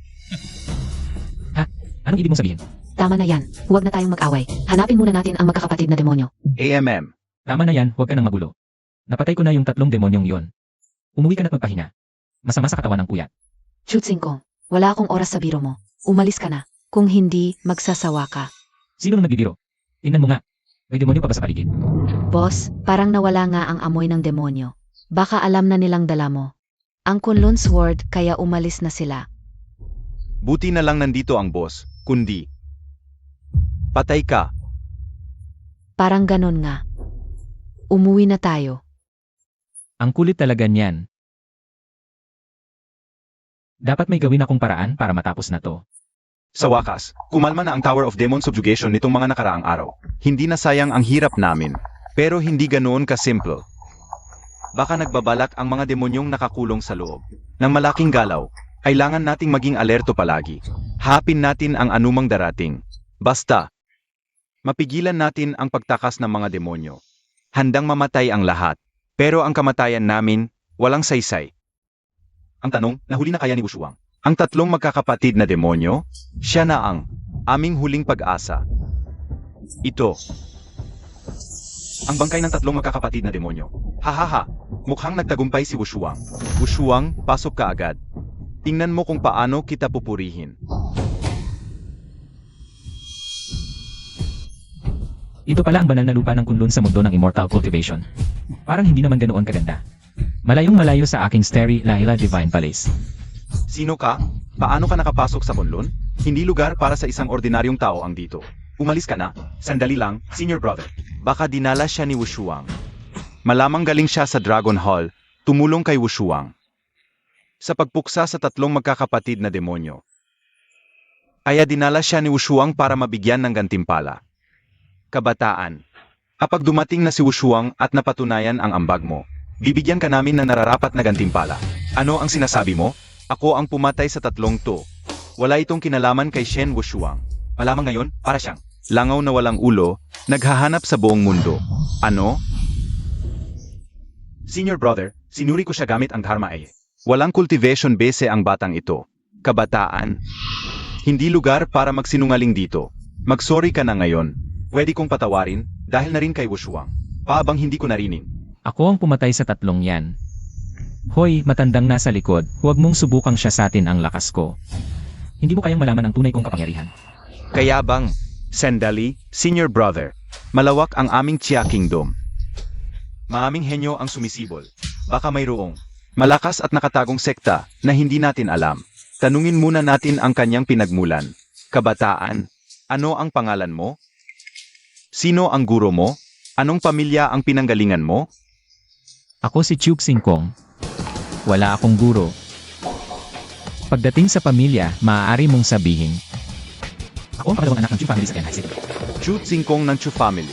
Anong ibig mong sabihin? Tama na yan, huwag na tayong mag-away. Hanapin muna natin ang magkakapatid na demonyo. AMM. Tama na yan, huwag ka nang magulo. Napatay ko na yung 3 demonyong yon. Umuwi ka na't magpahinga. Masama sa katawan ng puyat. Chu Tsingkong, wala akong oras sa biro mo. Umalis ka na. Kung hindi, magsasawa ka. Sino nang nagbibiro? Tingnan mo nga. May demonyo pa ba sa paligid? Boss, parang nawala nga ang amoy ng demonyo. Baka alam na nilang dala mo. Ang Kunlun Sword, kaya umalis na sila. Buti na lang nandito ang boss, kundi patay ka. Parang ganon nga. Umuwi na tayo. Ang kulit talaga niyan. Dapat may gawin akong paraan para matapos na to. Sa wakas, kumalma na ang Tower of Demon Subjugation nitong mga nakaraang araw. Hindi na sayang ang hirap namin, pero hindi ganoon kasimple. Baka nagbabalak ang mga demonyong nakakulong sa loob. Ng malaking galaw, kailangan nating maging alerto palagi. Hapin natin ang anumang darating. Basta, mapigilan natin ang pagtakas ng mga demonyo. Handang mamatay ang lahat, pero ang kamatayan namin, walang saysay. Ang tanong, nahuli na kaya ni Wushuang? Ang tatlong magkakapatid na demonyo, siya na ang aming huling pag-asa. Ito. Ang bangkay ng tatlong magkakapatid na demonyo. Hahaha, mukhang nagtagumpay si Wushuang. Wushuang, pasok ka agad. Tingnan mo kung paano kita pupurihin. Ito pala ang banal na lupa ng Kunlun sa mundo ng Immortal Cultivation. Parang hindi naman ganoon kaganda. Malayong malayo sa aking Starry Laila Divine Palace. Sino ka? Paano ka nakapasok sa Kunlun? Hindi lugar para sa isang ordinaryong tao ang dito. Umalis ka na. Sandali lang, senior brother. Baka dinala siya ni Wushuang. Malamang galing siya sa Dragon Hall, tumulong kay Wushuang. Sa pagpuksa sa tatlong magkakapatid na demonyo. Kaya dinala siya ni Wushuang para mabigyan ng gantimpala. Kabataan. Kapag dumating na si Wushuang at napatunayan ang ambag mo, bibigyan ka namin ng nararapat na gantimpala. Ano ang sinasabi mo? Ako ang pumatay sa tatlong to. Wala itong kinalaman kay Shen Wushuang. Malamang ngayon, para siyang langaw na walang ulo, naghahanap sa buong mundo. Ano? Senior brother, sinuri ko siya gamit ang Dharma Eye. Walang cultivation base ang batang ito. Kabataan. Hindi lugar para magsinungaling dito. Magsorry ka na ngayon. Pwede kong patawarin, dahil na rin kay Wushuang. Paabang hindi ko narinig. Ako ang pumatay sa tatlong yan. Hoy, matandang nasa likod, huwag mong subukang siya sa atin ang lakas ko. Hindi mo kayang malaman ang tunay kong kapangyarihan. Kaya bang, sandali, senior brother, malawak ang aming Chia Kingdom. Maaming henyo ang sumisibol. Baka mayroong malakas at nakatagong sekta na hindi natin alam. Tanungin muna natin ang kanyang pinagmulan. Kabataan, ano ang pangalan mo? Sino ang guro mo? Anong pamilya ang pinanggalingan mo? Ako si Chuk Singkong. Wala akong guro. Pagdating sa pamilya, maaari mong sabihin. Ako ang pangalawang anak ng Chu family sa Kenhai City. Chu Tsingkong ng Chu family.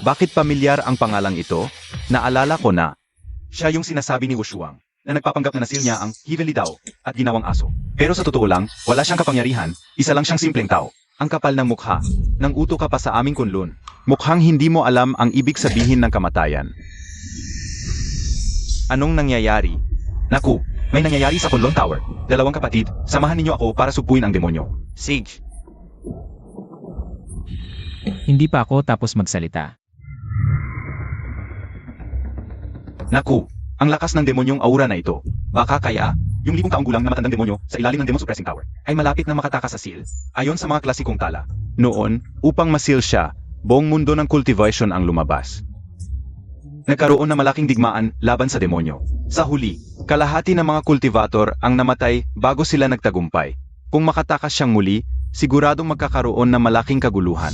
Bakit pamilyar ang pangalang ito? Naalala ko na, siya yung sinasabi ni Wushuang na nagpapanggap na nasil niya ang Heavenly Dao at ginawang aso. Pero sa totoo lang, wala siyang kapangyarihan, isa lang siyang simpleng tao. Ang kapal ng mukha, nang uto ka pa sa aming Kunlun. Mukhang hindi mo alam ang ibig sabihin ng kamatayan. Anong nangyayari? Naku, may nangyayari sa Kunlun Tower. Dalawang kapatid, samahan ninyo ako para supuin ang demonyo. Sage. Hindi pa ako tapos magsalita. Naku, ang lakas ng demonyong aura na ito. Baka kaya, yung 1,000 taong gulang na matandang demonyo sa ilalim ng Demon Suppressing Tower ay malapit na makatakas sa seal. Ayon sa mga klasikong tala. Noon, upang masil siya, buong mundo ng cultivation ang lumabas. Nagkaroon na malaking digmaan laban sa demonyo. Sa huli, kalahati ng mga cultivator ang namatay bago sila nagtagumpay. Kung makatakas siyang muli, siguradong magkakaroon ng malaking kaguluhan.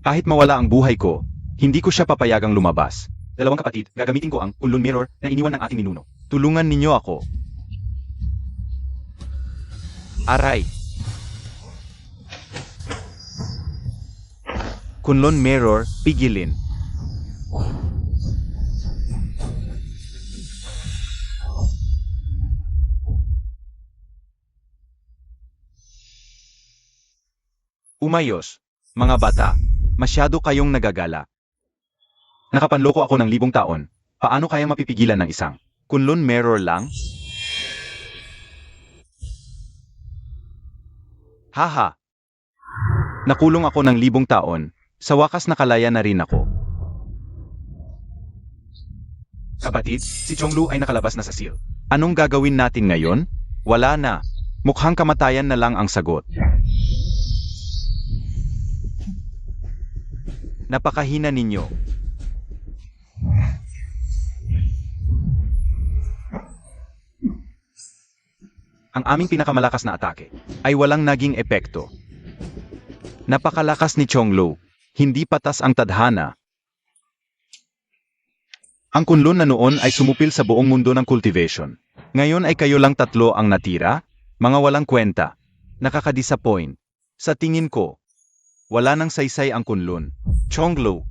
Kahit mawala ang buhay ko, hindi ko siya papayagang lumabas. Dalawang kapatid, gagamitin ko ang Kunlun Mirror na iniwan ng ating ninuno. Tulungan ninyo ako. Aray. Kunlun Mirror, pigilin. Umayos, mga bata, masyado kayong nagagala. Nakapanloko ako ng 1,000 taon. Paano kaya mapipigilan ng isang Kunlun Mirror lang? Haha. Nakulong ako ng 1,000 taon. Sa wakas nakalaya na rin ako. Kapatid, si Chonglu ay nakalabas na sa seal. Anong gagawin natin ngayon? Wala na. Mukhang kamatayan na lang ang sagot. Napakahina ninyo. Ang aming pinakamalakas na atake ay walang naging epekto. Napakalakas ni Chonglo. Hindi patas ang tadhana. Ang kunlun na noon ay sumupil sa buong mundo ng cultivation. Ngayon ay kayo lang tatlo ang natira, mga walang kwenta. Nakaka-disappoint. Sa tingin ko, wala nang saysay ang kunlun. Chonglo.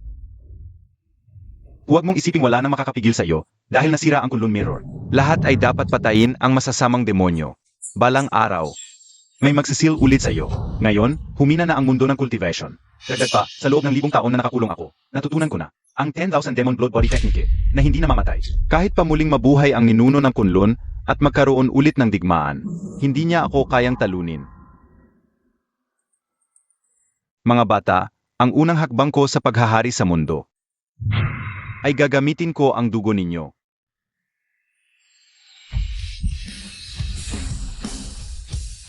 Huwag mong isiping wala nang makakapigil sa iyo dahil nasira ang kunlun mirror. Lahat ay dapat patayin ang masasamang demonyo. Balang araw, may magsisil ulit sa iyo. Ngayon, humina na ang mundo ng cultivation. Dagdag pa, sa loob ng 1,000 taon na nakakulong ako, natutunan ko na ang 10,000 Demon Blood Body Technique na hindi namamatay. Kahit pa muling mabuhay ang ninuno ng kunlun at magkaroon ulit ng digmaan, hindi niya ako kayang talunin. Mga bata, ang unang hakbang ko sa paghahari sa mundo ay gagamitin ko ang dugo ninyo.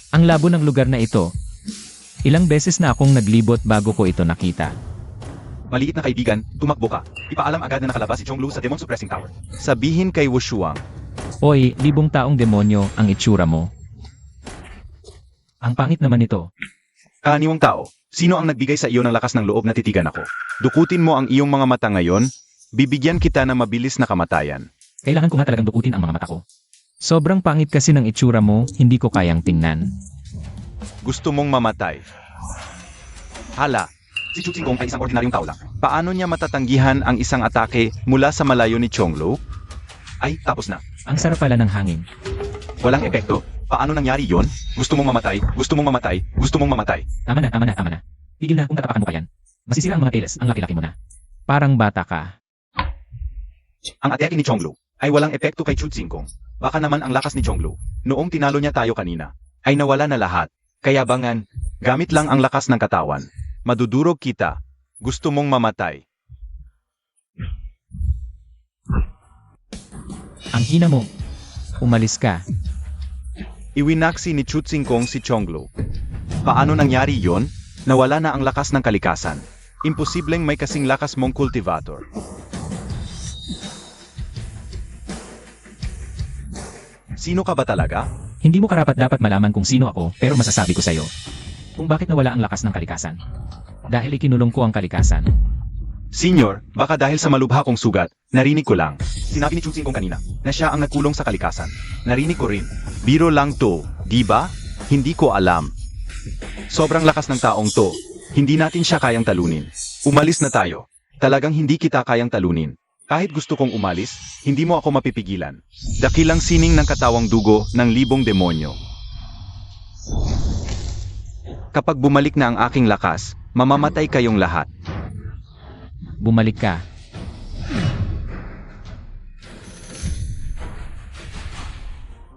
Ang labo ng lugar na ito. Ilang beses na akong naglibot bago ko ito nakita. Maliit na kaibigan, tumakbo ka. Ipaalam agad na nakalabas si Chonglu sa Demon Suppressing Tower. Sabihin kay Wushuang, Oy, 1,000 taong demonyo ang itsura mo. Ang pangit naman ito. Kaniwang tao, sino ang nagbigay sa iyo ng lakas ng loob na titigan ako? Dukutin mo ang iyong mga mata ngayon, bibigyan kita ng mabilis na kamatayan. Kailangan ko nga talagang dukutin ang mga mata ko. Sobrang pangit kasi ng itsura mo, hindi ko kayang tingnan. Gusto mong mamatay. Hala, si Chu Qinggong ay isang ordinaryong tao lang. Paano niya matatanggihan ang isang atake mula sa malayo ni Chonglo? Ay, tapos na. Ang sarap pala ng hangin. Walang epekto. Paano nangyari yon? Gusto mong mamatay, gusto mong mamatay, gusto mong mamatay. Tama na, tama na, tama na. Pigil na kung tatapakan mo pa yan. Masisira ang mga kilos, ang laki-laki mo na. Parang bata ka. Ang atake ni Chonglo ay walang epekto kay Chu Qinggong. Baka naman ang lakas ni Chonglo, noong tinalo niya tayo kanina, ay nawala na lahat. Kaya bangan, gamit lang ang lakas ng katawan. Madudurog kita. Gusto mong mamatay. Ang hina mo. Umalis ka. Iwinaksi ni Chu Qinggong si Chonglo. Paano nangyari yon? Nawala na ang lakas ng kalikasan. Imposibleng may kasing lakas mong cultivator. Sino ka ba talaga? Hindi mo karapat-dapat malaman kung sino ako, pero masasabi ko sa'yo. Kung bakit nawala ang lakas ng kalikasan. Dahil ikinulong ko ang kalikasan. Senior, baka dahil sa malubha kong sugat, narinig ko lang. Sinabi ni Chu Qinggong kanina na siya ang nagkulong sa kalikasan. Narinig ko rin. Biro lang to, di ba? Hindi ko alam. Sobrang lakas ng taong to. Hindi natin siya kayang talunin. Umalis na tayo. Talagang hindi kita kayang talunin. Kahit gusto kong umalis, hindi mo ako mapipigilan. Dakilang sining ng katawang dugo ng 1,000 demonyo. Kapag bumalik na ang aking lakas, mamamatay kayong lahat. Bumalik ka.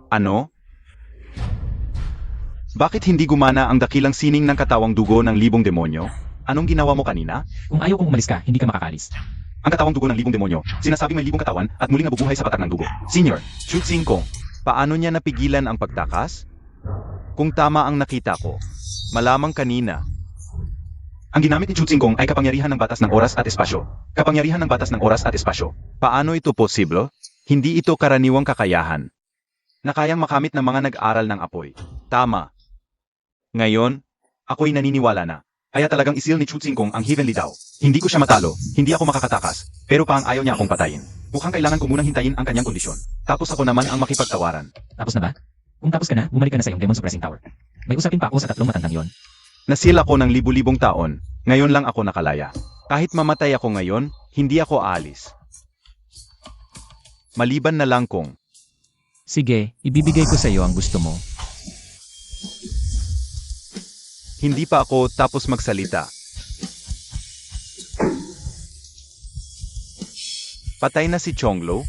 Ano? Bakit hindi gumana ang dakilang sining ng katawang dugo ng 1,000 demonyo? Anong ginawa mo kanina? Kung ayaw kong umalis ka, hindi ka makakalis. Ang katawang dugo ng 1,000 demonyo, sinasabing may 1,000 katawan at muling nabubuhay sa patak ng dugo. Senior, Chu Qinggong, paano niya napigilan ang pagtakas? Kung tama ang nakita ko, malamang kanina. Ang ginamit ni Chu Qinggong ay kapangyarihan ng batas ng oras at espasyo. Kapangyarihan ng batas ng oras at espasyo. Paano ito posible? Hindi ito karaniwang kakayahan na kayang makamit ng mga nag-aral ng apoy. Tama. Ngayon, ako'y naniniwala na. Kaya talagang isil ni Chu Qinggong ang Heavenly Dao. Hindi ko siya matalo, hindi ako makakatakas, pero pang ayaw niya akong patayin. Mukhang kailangan ko munang hintayin ang kanyang kondisyon. Tapos ako naman ang makipagtawaran. Tapos na ba? Kung tapos ka na, bumalik ka na sa iyong Demon Suppressing Tower. May usapin pa ako sa 3 matandang yon. Nasil ako ng libu-libong taon, ngayon lang ako nakalaya. Kahit mamatay ako ngayon, hindi ako aalis. Maliban na lang kung Sige, ibibigay ko sa iyo ang gusto mo. hindi pa ako tapos magsalita. Patay na si Chonglo.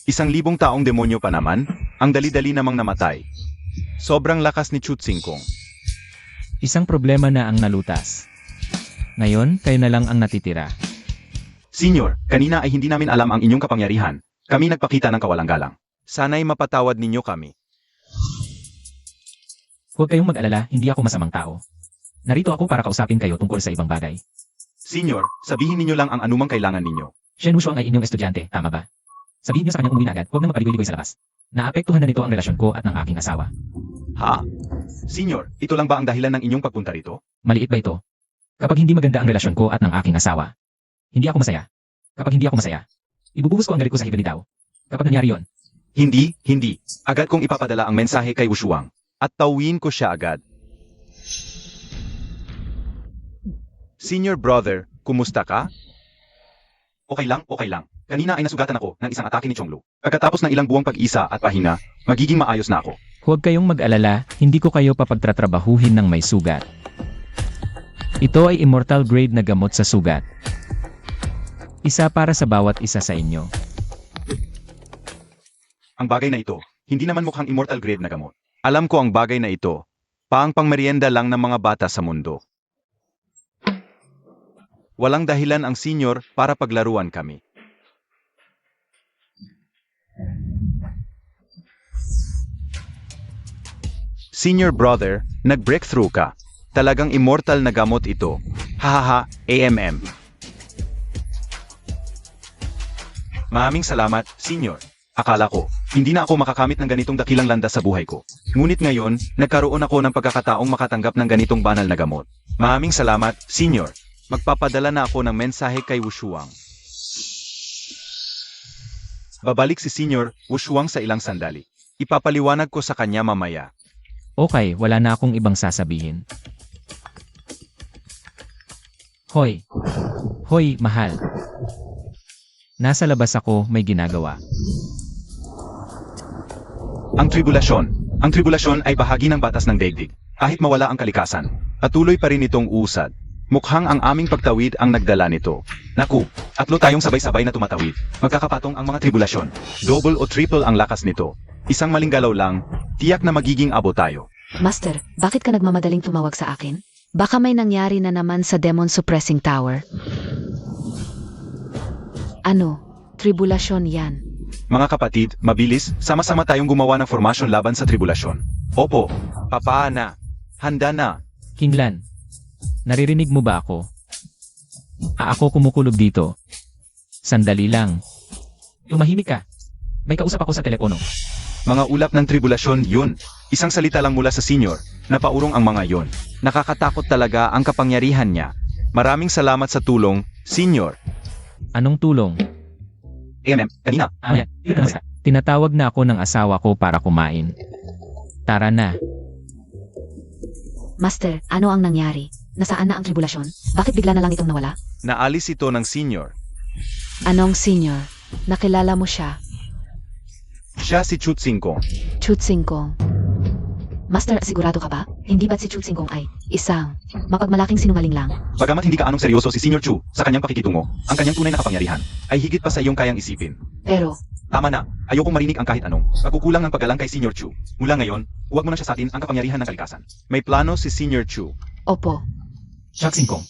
1,000 taong demonyo pa naman, ang dali-dali namang namatay. Sobrang lakas ni Chu Qinggong. Isang problema na ang nalutas. Ngayon, kayo na lang ang natitira. Senior, kanina ay hindi namin alam ang inyong kapangyarihan. Kami nagpakita ng kawalang galang. Sana'y mapatawad ninyo kami. Huwag kayong mag-alala, hindi ako masamang tao. Narito ako para kausapin kayo tungkol sa ibang bagay. Senyor, sabihin ninyo lang ang anumang kailangan ninyo. Shen Wushuang ay inyong estudyante, tama ba? Sabihin niyo sa kanyang umuwi na agad, huwag na magpaligoy-ligoy sa labas. Naapektuhan na nito ang relasyon ko at ng aking asawa. Ha? Senyor, ito lang ba ang dahilan ng inyong pagpunta rito? Maliit ba ito? Kapag hindi maganda ang relasyon ko at ng aking asawa, hindi ako masaya. Kapag hindi ako masaya, ibubuhos ko ang galit ko sa Hibalitaw. Kapag nangyari yon, Hindi. Agad kong ipapadala ang mensahe kay Wushuang. At tawin ko siya agad. Senior brother, kumusta ka? Okay lang. Kanina ay nasugatan ako ng isang atake ni Chonglu. Pagkatapos ng ilang buwang pag-isa at pahinga, magiging maayos na ako. huwag kayong mag-alala, hindi ko kayo papagtatrabahuhin ng may sugat. Ito ay immortal grade na gamot sa sugat. Isa para sa bawat isa sa inyo. Ang bagay na ito, hindi naman mukhang immortal grade na gamot. Alam ko ang bagay na ito, pangmerienda lang ng mga bata sa mundo. Walang dahilan ang senyor para paglaruan kami. Senior brother, nag-breakthrough ka. Talagang immortal na gamot ito. Hahaha, AMM. Maraming salamat, senyor. Akala ko, hindi na ako makakamit ng ganitong dakilang landas sa buhay ko. Ngunit ngayon, nagkaroon ako ng pagkakataong makatanggap ng ganitong banal na gamot. Maraming salamat, senyor. Magpapadala na ako ng mensahe kay Wushuang. Babalik si Senyor Wushuang sa ilang sandali. Ipapaliwanag ko sa kanya mamaya. Okay, wala na akong ibang sasabihin. Hoy, mahal. Nasa labas ako, may ginagawa. Ang tribulasyon ay bahagi ng batas ng daigdig. Kahit mawala ang kalikasan, patuloy pa rin itong usad. Mukhang ang aming pagtawid ang nagdala nito. Naku, 3 tayong sabay-sabay na tumatawid. Magkakapatong ang mga tribulasyon. Double o triple ang lakas nito. Isang maling galaw lang, tiyak na magiging abo tayo. Master, bakit ka nagmamadaling tumawag sa akin? Baka may nangyari na naman sa Demon Suppressing Tower. Ano? Tribulasyon yan. Mga kapatid, mabilis, sama-sama tayong gumawa ng formasyon laban sa tribulasyon. Opo, papaana, handa na. Kinglan, naririnig mo ba ako? Ako kumukulog dito. Sandali lang. Tumahimik ka. May kausap ako sa telepono. Mga ulap ng tribulasyon, yun. Isang salita lang mula sa senyor, napaurong ang mga yon. Nakakatakot talaga ang kapangyarihan niya. Maraming salamat sa tulong, senyor. Anong tulong? Kanina. Tinatawag na ako ng asawa ko para kumain. Tara na. Master, ano ang nangyari? Nasaan na ang tribulasyon? Bakit bigla na lang itong nawala? Naalis ito ng senyor. Anong senior? Nakilala mo siya? Siya si Chutsingkong. Chutsingkong. Master, sigurado ka ba? Hindi ba't si Chutsingkong ay isang mapagmalaking sinungaling lang? Bagamat hindi ka anong seryoso si Senyor Chu sa kanyang pakikitungo, ang kanyang tunay na kapangyarihan ay higit pa sa iyong kayang isipin. Pero, Tama na, ayokong marinig ang kahit anong pagkukulang ng paggalang kay Senyor Chu. Mula ngayon, huwag mo na siya sa atin ang kapangyarihan ng kalikasan. May plano si Senyor Chu. opo, Shaksingkong.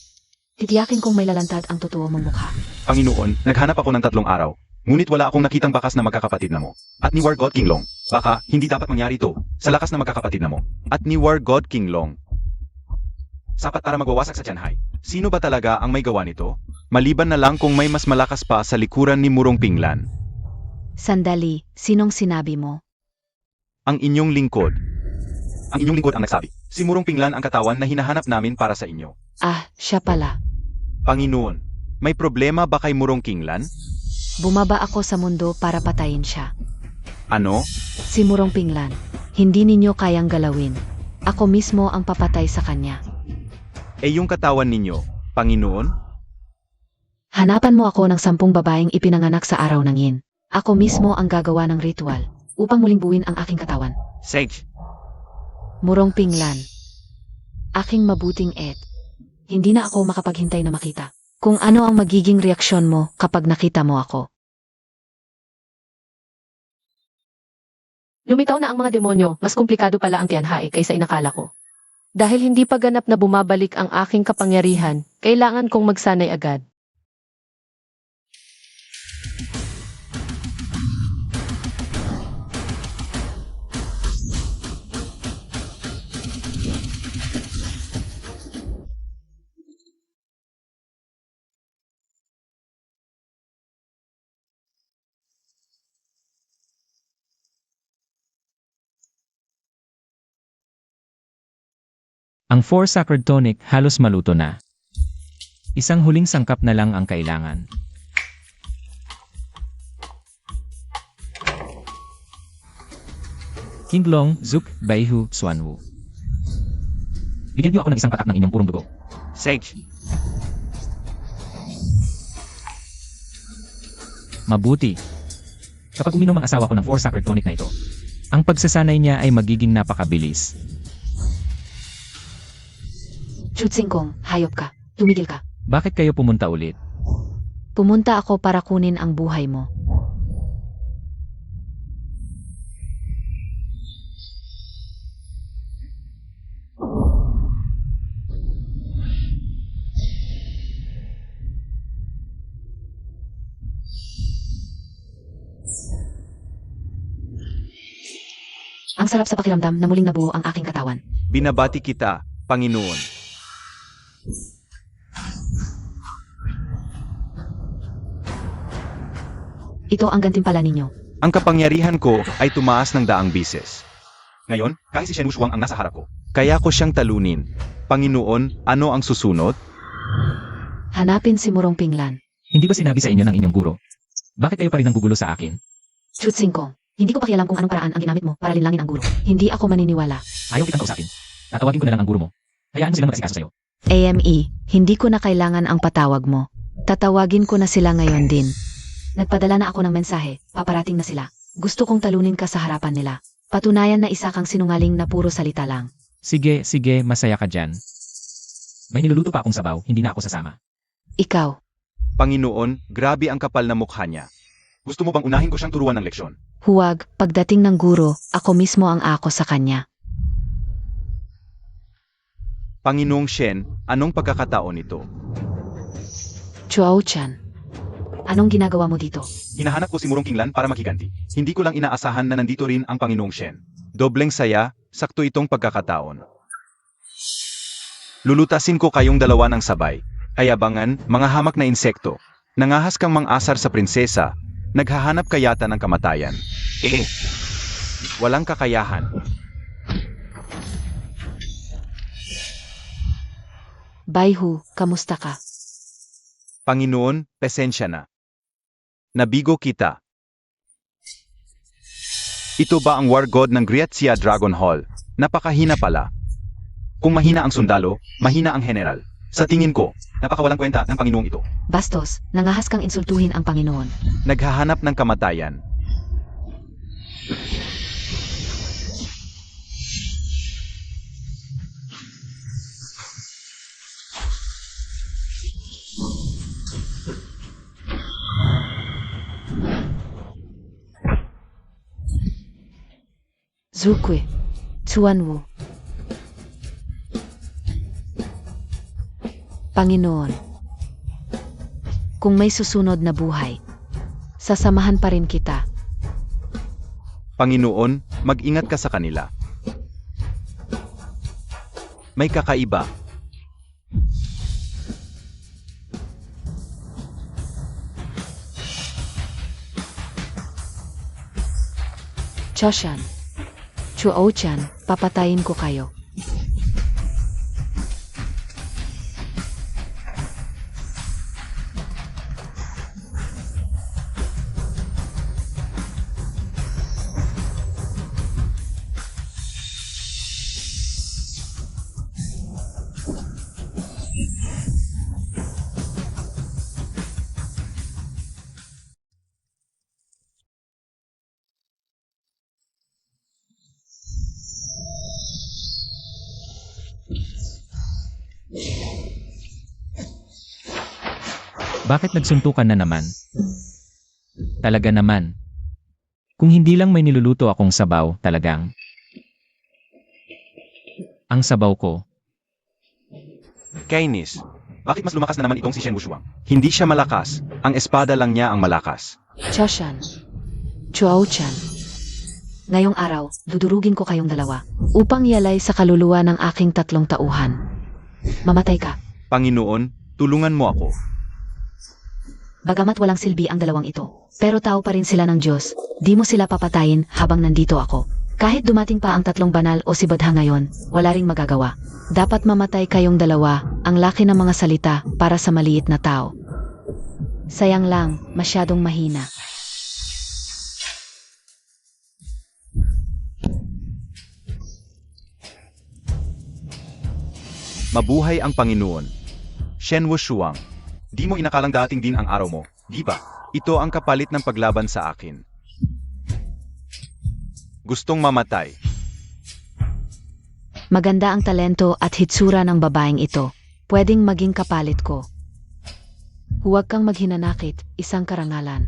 titiyakin kong may lalantad ang totoo mong mukha. Panginoon, naghanap ako ng 3 araw. Ngunit wala akong nakitang bakas na magkakapatid na mo. At ni War God King Long. Baka, hindi dapat mangyari ito sa lakas na magkakapatid na mo. At ni War God King Long. Sapat para magwawasak sa Tianhai. Sino ba talaga ang may gawa nito? Maliban na lang kung may mas malakas pa sa likuran ni Murong Pinglan. Sandali, sinong sinabi mo? Ang inyong lingkod. Ang inyong lingkod ang nagsabi. Si Murong Pinglan ang katawan na hinahanap namin para sa inyo. Ah, siya pala. Panginoon, may problema ba kay Murong Pinglan? Bumaba ako sa mundo para patayin siya. Ano? Si Murong Pinglan, hindi ninyo kayang galawin. Ako mismo ang papatay sa kanya. Yung katawan ninyo, Panginoon? Hanapan mo ako ng 10 babaeng ipinanganak sa araw ng yin. Ako mismo ang gagawa ng ritual upang muling buuin ang aking katawan. Sage. Murong Pinglan. Aking mabuting Ed. Hindi na ako makapaghintay na makita kung ano ang magiging reaksyon mo kapag nakita mo ako. Lumitaw na ang mga demonyo, mas komplikado pala ang Tianhai kaysa inakala ko. Dahil hindi pa ganap na bumabalik ang aking kapangyarihan, kailangan kong magsanay agad. Ang 4 Sacred Tonic halos maluto na. Isang huling sangkap na lang ang kailangan. Kinglong, Zuk, Baihu, Swanwu. Bigyan niyo ako ng isang patak ng inyong purong dugo. Sage. Mabuti. Kapag uminom ang asawa ko ng 4 Sacred Tonic na ito, ang pagsasanay niya ay magiging napakabilis. Chutsingkong, hayop ka. Tumigil ka. Bakit kayo pumunta ulit? Pumunta ako para kunin ang buhay mo. Ang sarap sa pakiramdam na muling nabuo ang aking katawan. Binabati kita, Panginoon. Ito ang gantimpala ninyo. Ang kapangyarihan ko ay tumaas ng daang bises. Ngayon, kahit si Shen Wushuang ang nasa harap ko, kaya ko siyang talunin. Panginoon, ano ang susunod? Hanapin si Murong Pinglan. Hindi ba sinabi sa inyo ng inyong guro? Bakit kayo pa rin nanggugulo sa akin? Chutsingkong, hindi ko pakialam kung anong paraan ang ginamit mo para linlangin ang guro. Hindi ako maniniwala. Ayaw kitang kausapin. Tatawagin ko na lang ang guro mo. Hayaan mo silang mag-asikaso sa'yo. AME, hindi ko na kailangan ang patawag mo. Tatawagin ko na sila ngayon din. Nagpadala na ako ng mensahe, paparating na sila. Gusto kong talunin ka sa harapan nila. Patunayan na isa kang sinungaling na puro salita lang. Sige, masaya ka dyan. May niluluto pa akong sabaw, hindi na ako sasama. Ikaw, Panginoon, grabe ang kapal na mukha niya. Gusto mo bang unahin ko siyang turuan ng leksyon? huwag, pagdating ng guro, ako mismo ang ako sa kanya. Panginoong Shen, anong pagkakataon ito? Chuao-chan, anong ginagawa mo dito? Hinahanap ko si Murong Kinglan para makiganti. Hindi ko lang inaasahan na nandito rin ang Panginoong Shen. Dobleng saya, sakto itong pagkakataon. Lulutasin ko kayong dalawa ng sabay. Ayabangan, mga hamak na insekto. Nangahas kang mang-asar sa prinsesa. Naghahanap ka yata ng kamatayan. Walang kakayahan. Baihu, kamusta ka? Panginoon, pesensya na. Nabigo kita. Ito ba ang war god ng Griatia Dragon Hall? Napakahina pala. Kung mahina ang sundalo, mahina ang general. Sa tingin ko, napakawalang kwenta ng Panginoong ito. Bastos, nangahas kang insultuhin ang Panginoon. Naghahanap ng kamatayan. Zukwe, Chuanwu. Panginoon, kung may susunod na buhay, sasamahan pa rin kita. Panginoon, mag-ingat ka sa kanila. May kakaiba. Choshan, Chuo-chan, papatayin ko kayo. Bakit nagsuntukan na naman? Talaga naman. Kung hindi lang may niluluto akong sabaw, talagang. Ang sabaw ko. Kainis. Bakit mas lumakas na naman itong si Shen Wushuang? Hindi siya malakas. Ang espada lang niya ang malakas. Choshan, Chuo-chan. Ngayong araw, dudurugin ko kayong dalawa upang yalay sa kaluluwa ng aking 3 tauhan. Mamatay ka. Panginoon, tulungan mo ako. Bagamat walang silbi ang dalawang ito, pero tao pa rin sila ng Diyos. Di mo sila papatayin habang nandito ako. Kahit dumating pa ang tatlong banal o si Badha ngayon, wala ring magagawa. Dapat mamatay kayong dalawa, ang laki ng mga salita para sa maliit na tao. Sayang lang, masyadong mahina. Mabuhay ang Panginoon. Shen Wushuang. Di mo inakalang dating din ang araw mo, di ba? Ito ang kapalit ng paglaban sa akin. Gustong mamatay. Maganda ang talento at hitsura ng babaeng ito. Pwedeng maging kapalit ko. Huwag kang maghinanakit, isang karangalan.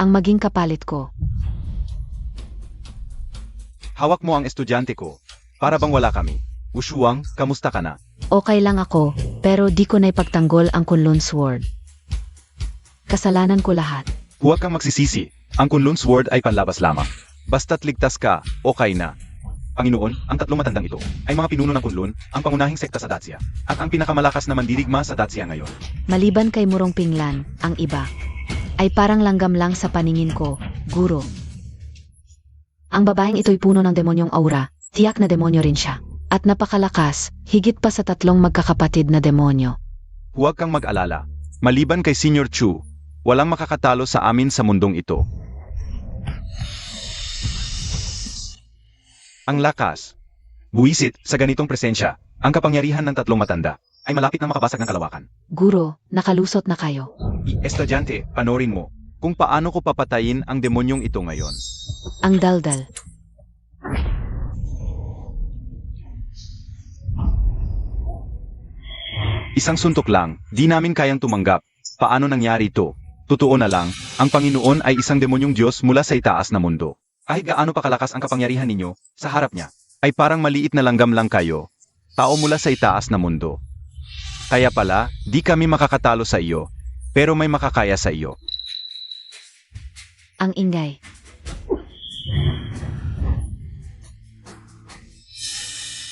Ang maging kapalit ko. Hawak mo ang estudyante ko. Para bang wala kami. Wushuang, kamusta ka na? Okay lang ako, pero di ko na ipagtanggol ang Kunlun Sword. Kasalanan ko lahat. Huwag kang magsisisi. Ang Kunlun Sword ay panlabas lamang. Basta't ligtas ka, okay na. Panginoon, ang tatlong matandang ito ay mga pinuno ng Kunlun, ang pangunahing sekta sa Dacia, at ang pinakamalakas na mandirigma sa Dacia ngayon. Maliban kay Murong Pinglan, ang iba ay parang langgam lang sa paningin ko, guro. Ang babaeng ito'y puno ng demonyong aura, tiyak na demonyo rin siya. At napakalakas, higit pa sa tatlong magkakapatid na demonyo. Huwag kang mag-alala. Maliban kay Senior Chu, walang makakatalo sa amin sa mundong ito. Ang lakas. Buwisit, sa ganitong presensya, ang kapangyarihan ng tatlong matanda ay malapit na makabasag ng kalawakan. Guro, nakalusot na kayo. Estudyante, panorin mo kung paano ko papatayin ang demonyong ito ngayon. Ang daldal. Isang suntok lang, di namin kayang tumanggap. Paano nangyari ito? Totoo na lang, ang Panginoon ay isang demonyong Diyos mula sa itaas na mundo. Kahit gaano pa kalakas ang kapangyarihan ninyo, sa harap niya, ay parang maliit na langgam lang kayo. Tao mula sa itaas na mundo. Kaya pala, di kami makakatalo sa iyo, pero may makakaya sa iyo. Ang ingay.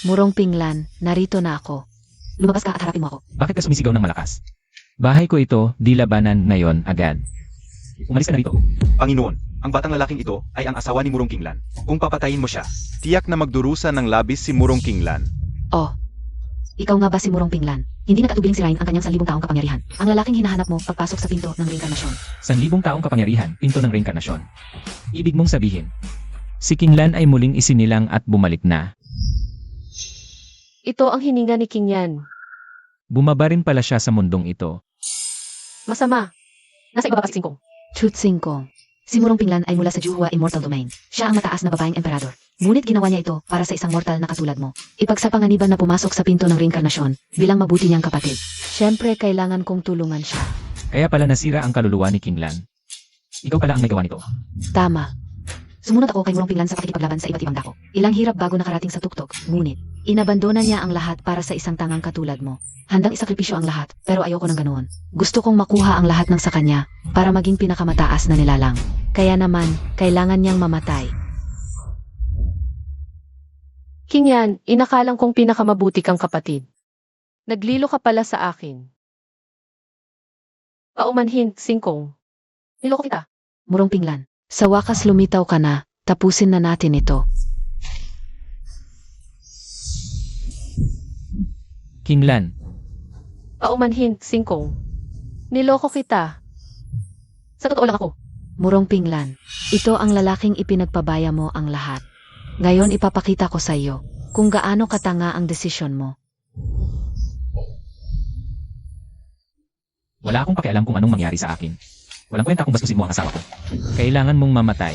Murong Pinglan, narito na ako. Lumabas ka at harapin mo ako. Bakit ka sumisigaw ng malakas? Bahay ko ito, di labanan ngayon agad. Umalis ka na rito. Panginoon, ang batang lalaking ito ay ang asawa ni Murong Kinglan. Kung papatayin mo siya, tiyak na magdurusa ng labis si Murong Kinglan. Oh, ikaw nga ba si Murong Pinglan? Hindi na katubiling sirain ang kanyang 1,000 taong kapangyarihan. Ang lalaking hinahanap mo pagpasok sa pinto ng reinkarnasyon. 1,000 taong kapangyarihan, pinto ng reinkarnasyon. Ibig mong sabihin, si Kinglan ay muling isinilang at bumalik na. Ito ang hininga ni King Yan. Bumaba rin pala siya sa mundong ito. Masama. Nasa ibaba pa si Singkong. Chut Singkong. Si Murong Pinglan ay mula sa Juhua Immortal Domain. Siya ang mataas na babaeng emperador. Ngunit ginawa niya ito para sa isang mortal na katulad mo. Ipagsapanganiban na pumasok sa pinto ng reinkarnasyon bilang mabuti niyang kapatid. Siyempre, kailangan kong tulungan siya. Kaya pala nasira ang kaluluwa ni Kinglan. Ikaw pala ang may gawa nito. Tama. Sumunod ako kay Murong Pinglan sa pakikipaglaban sa iba't ibang dako. Ilang hirap bago nakarating sa tuktok, ngunit inabandona niya ang lahat para sa isang tangang katulad mo. Handang isakripisyo ang lahat, pero ayoko ng ganoon. Gusto kong makuha ang lahat ng sa kanya para maging pinakamataas na nilalang. Kaya naman, kailangan niyang mamatay. King Yan, inakalang kong pinakamabuti kang kapatid. Naglilo ka pala sa akin. Paumanhin, Singkong. Niloko kita. Murong Pinglan, sa wakas lumitaw ka na, tapusin na natin ito. Kinglan, Paumanhin, Singkong. Niloko kita. Sa totoo lang ako. Murong Pinglan, ito ang lalaking ipinagpabaya mo ang lahat. Ngayon ipapakita ko sa iyo kung gaano katanga ang desisyon mo. wala akong pakialam kung anong mangyari sa akin. Walang kwenta kung bastusin mo ang asawa ko. Kailangan mong mamatay.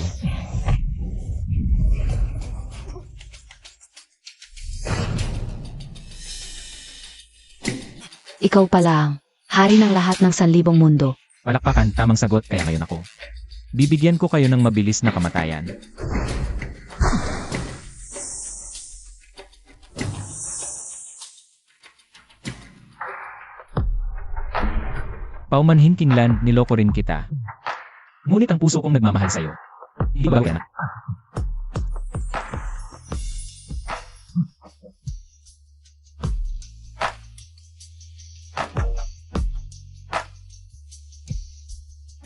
Ikaw pa lang, hari ng lahat ng 1,000 mundo. Palakpakan, tamang sagot, kaya ngayon ako. Bibigyan ko kayo ng mabilis na kamatayan. Paumanhin Kinglan, niloko rin kita. Ngunit ang puso kong nagmamahal sa'yo. Hindi ba yan?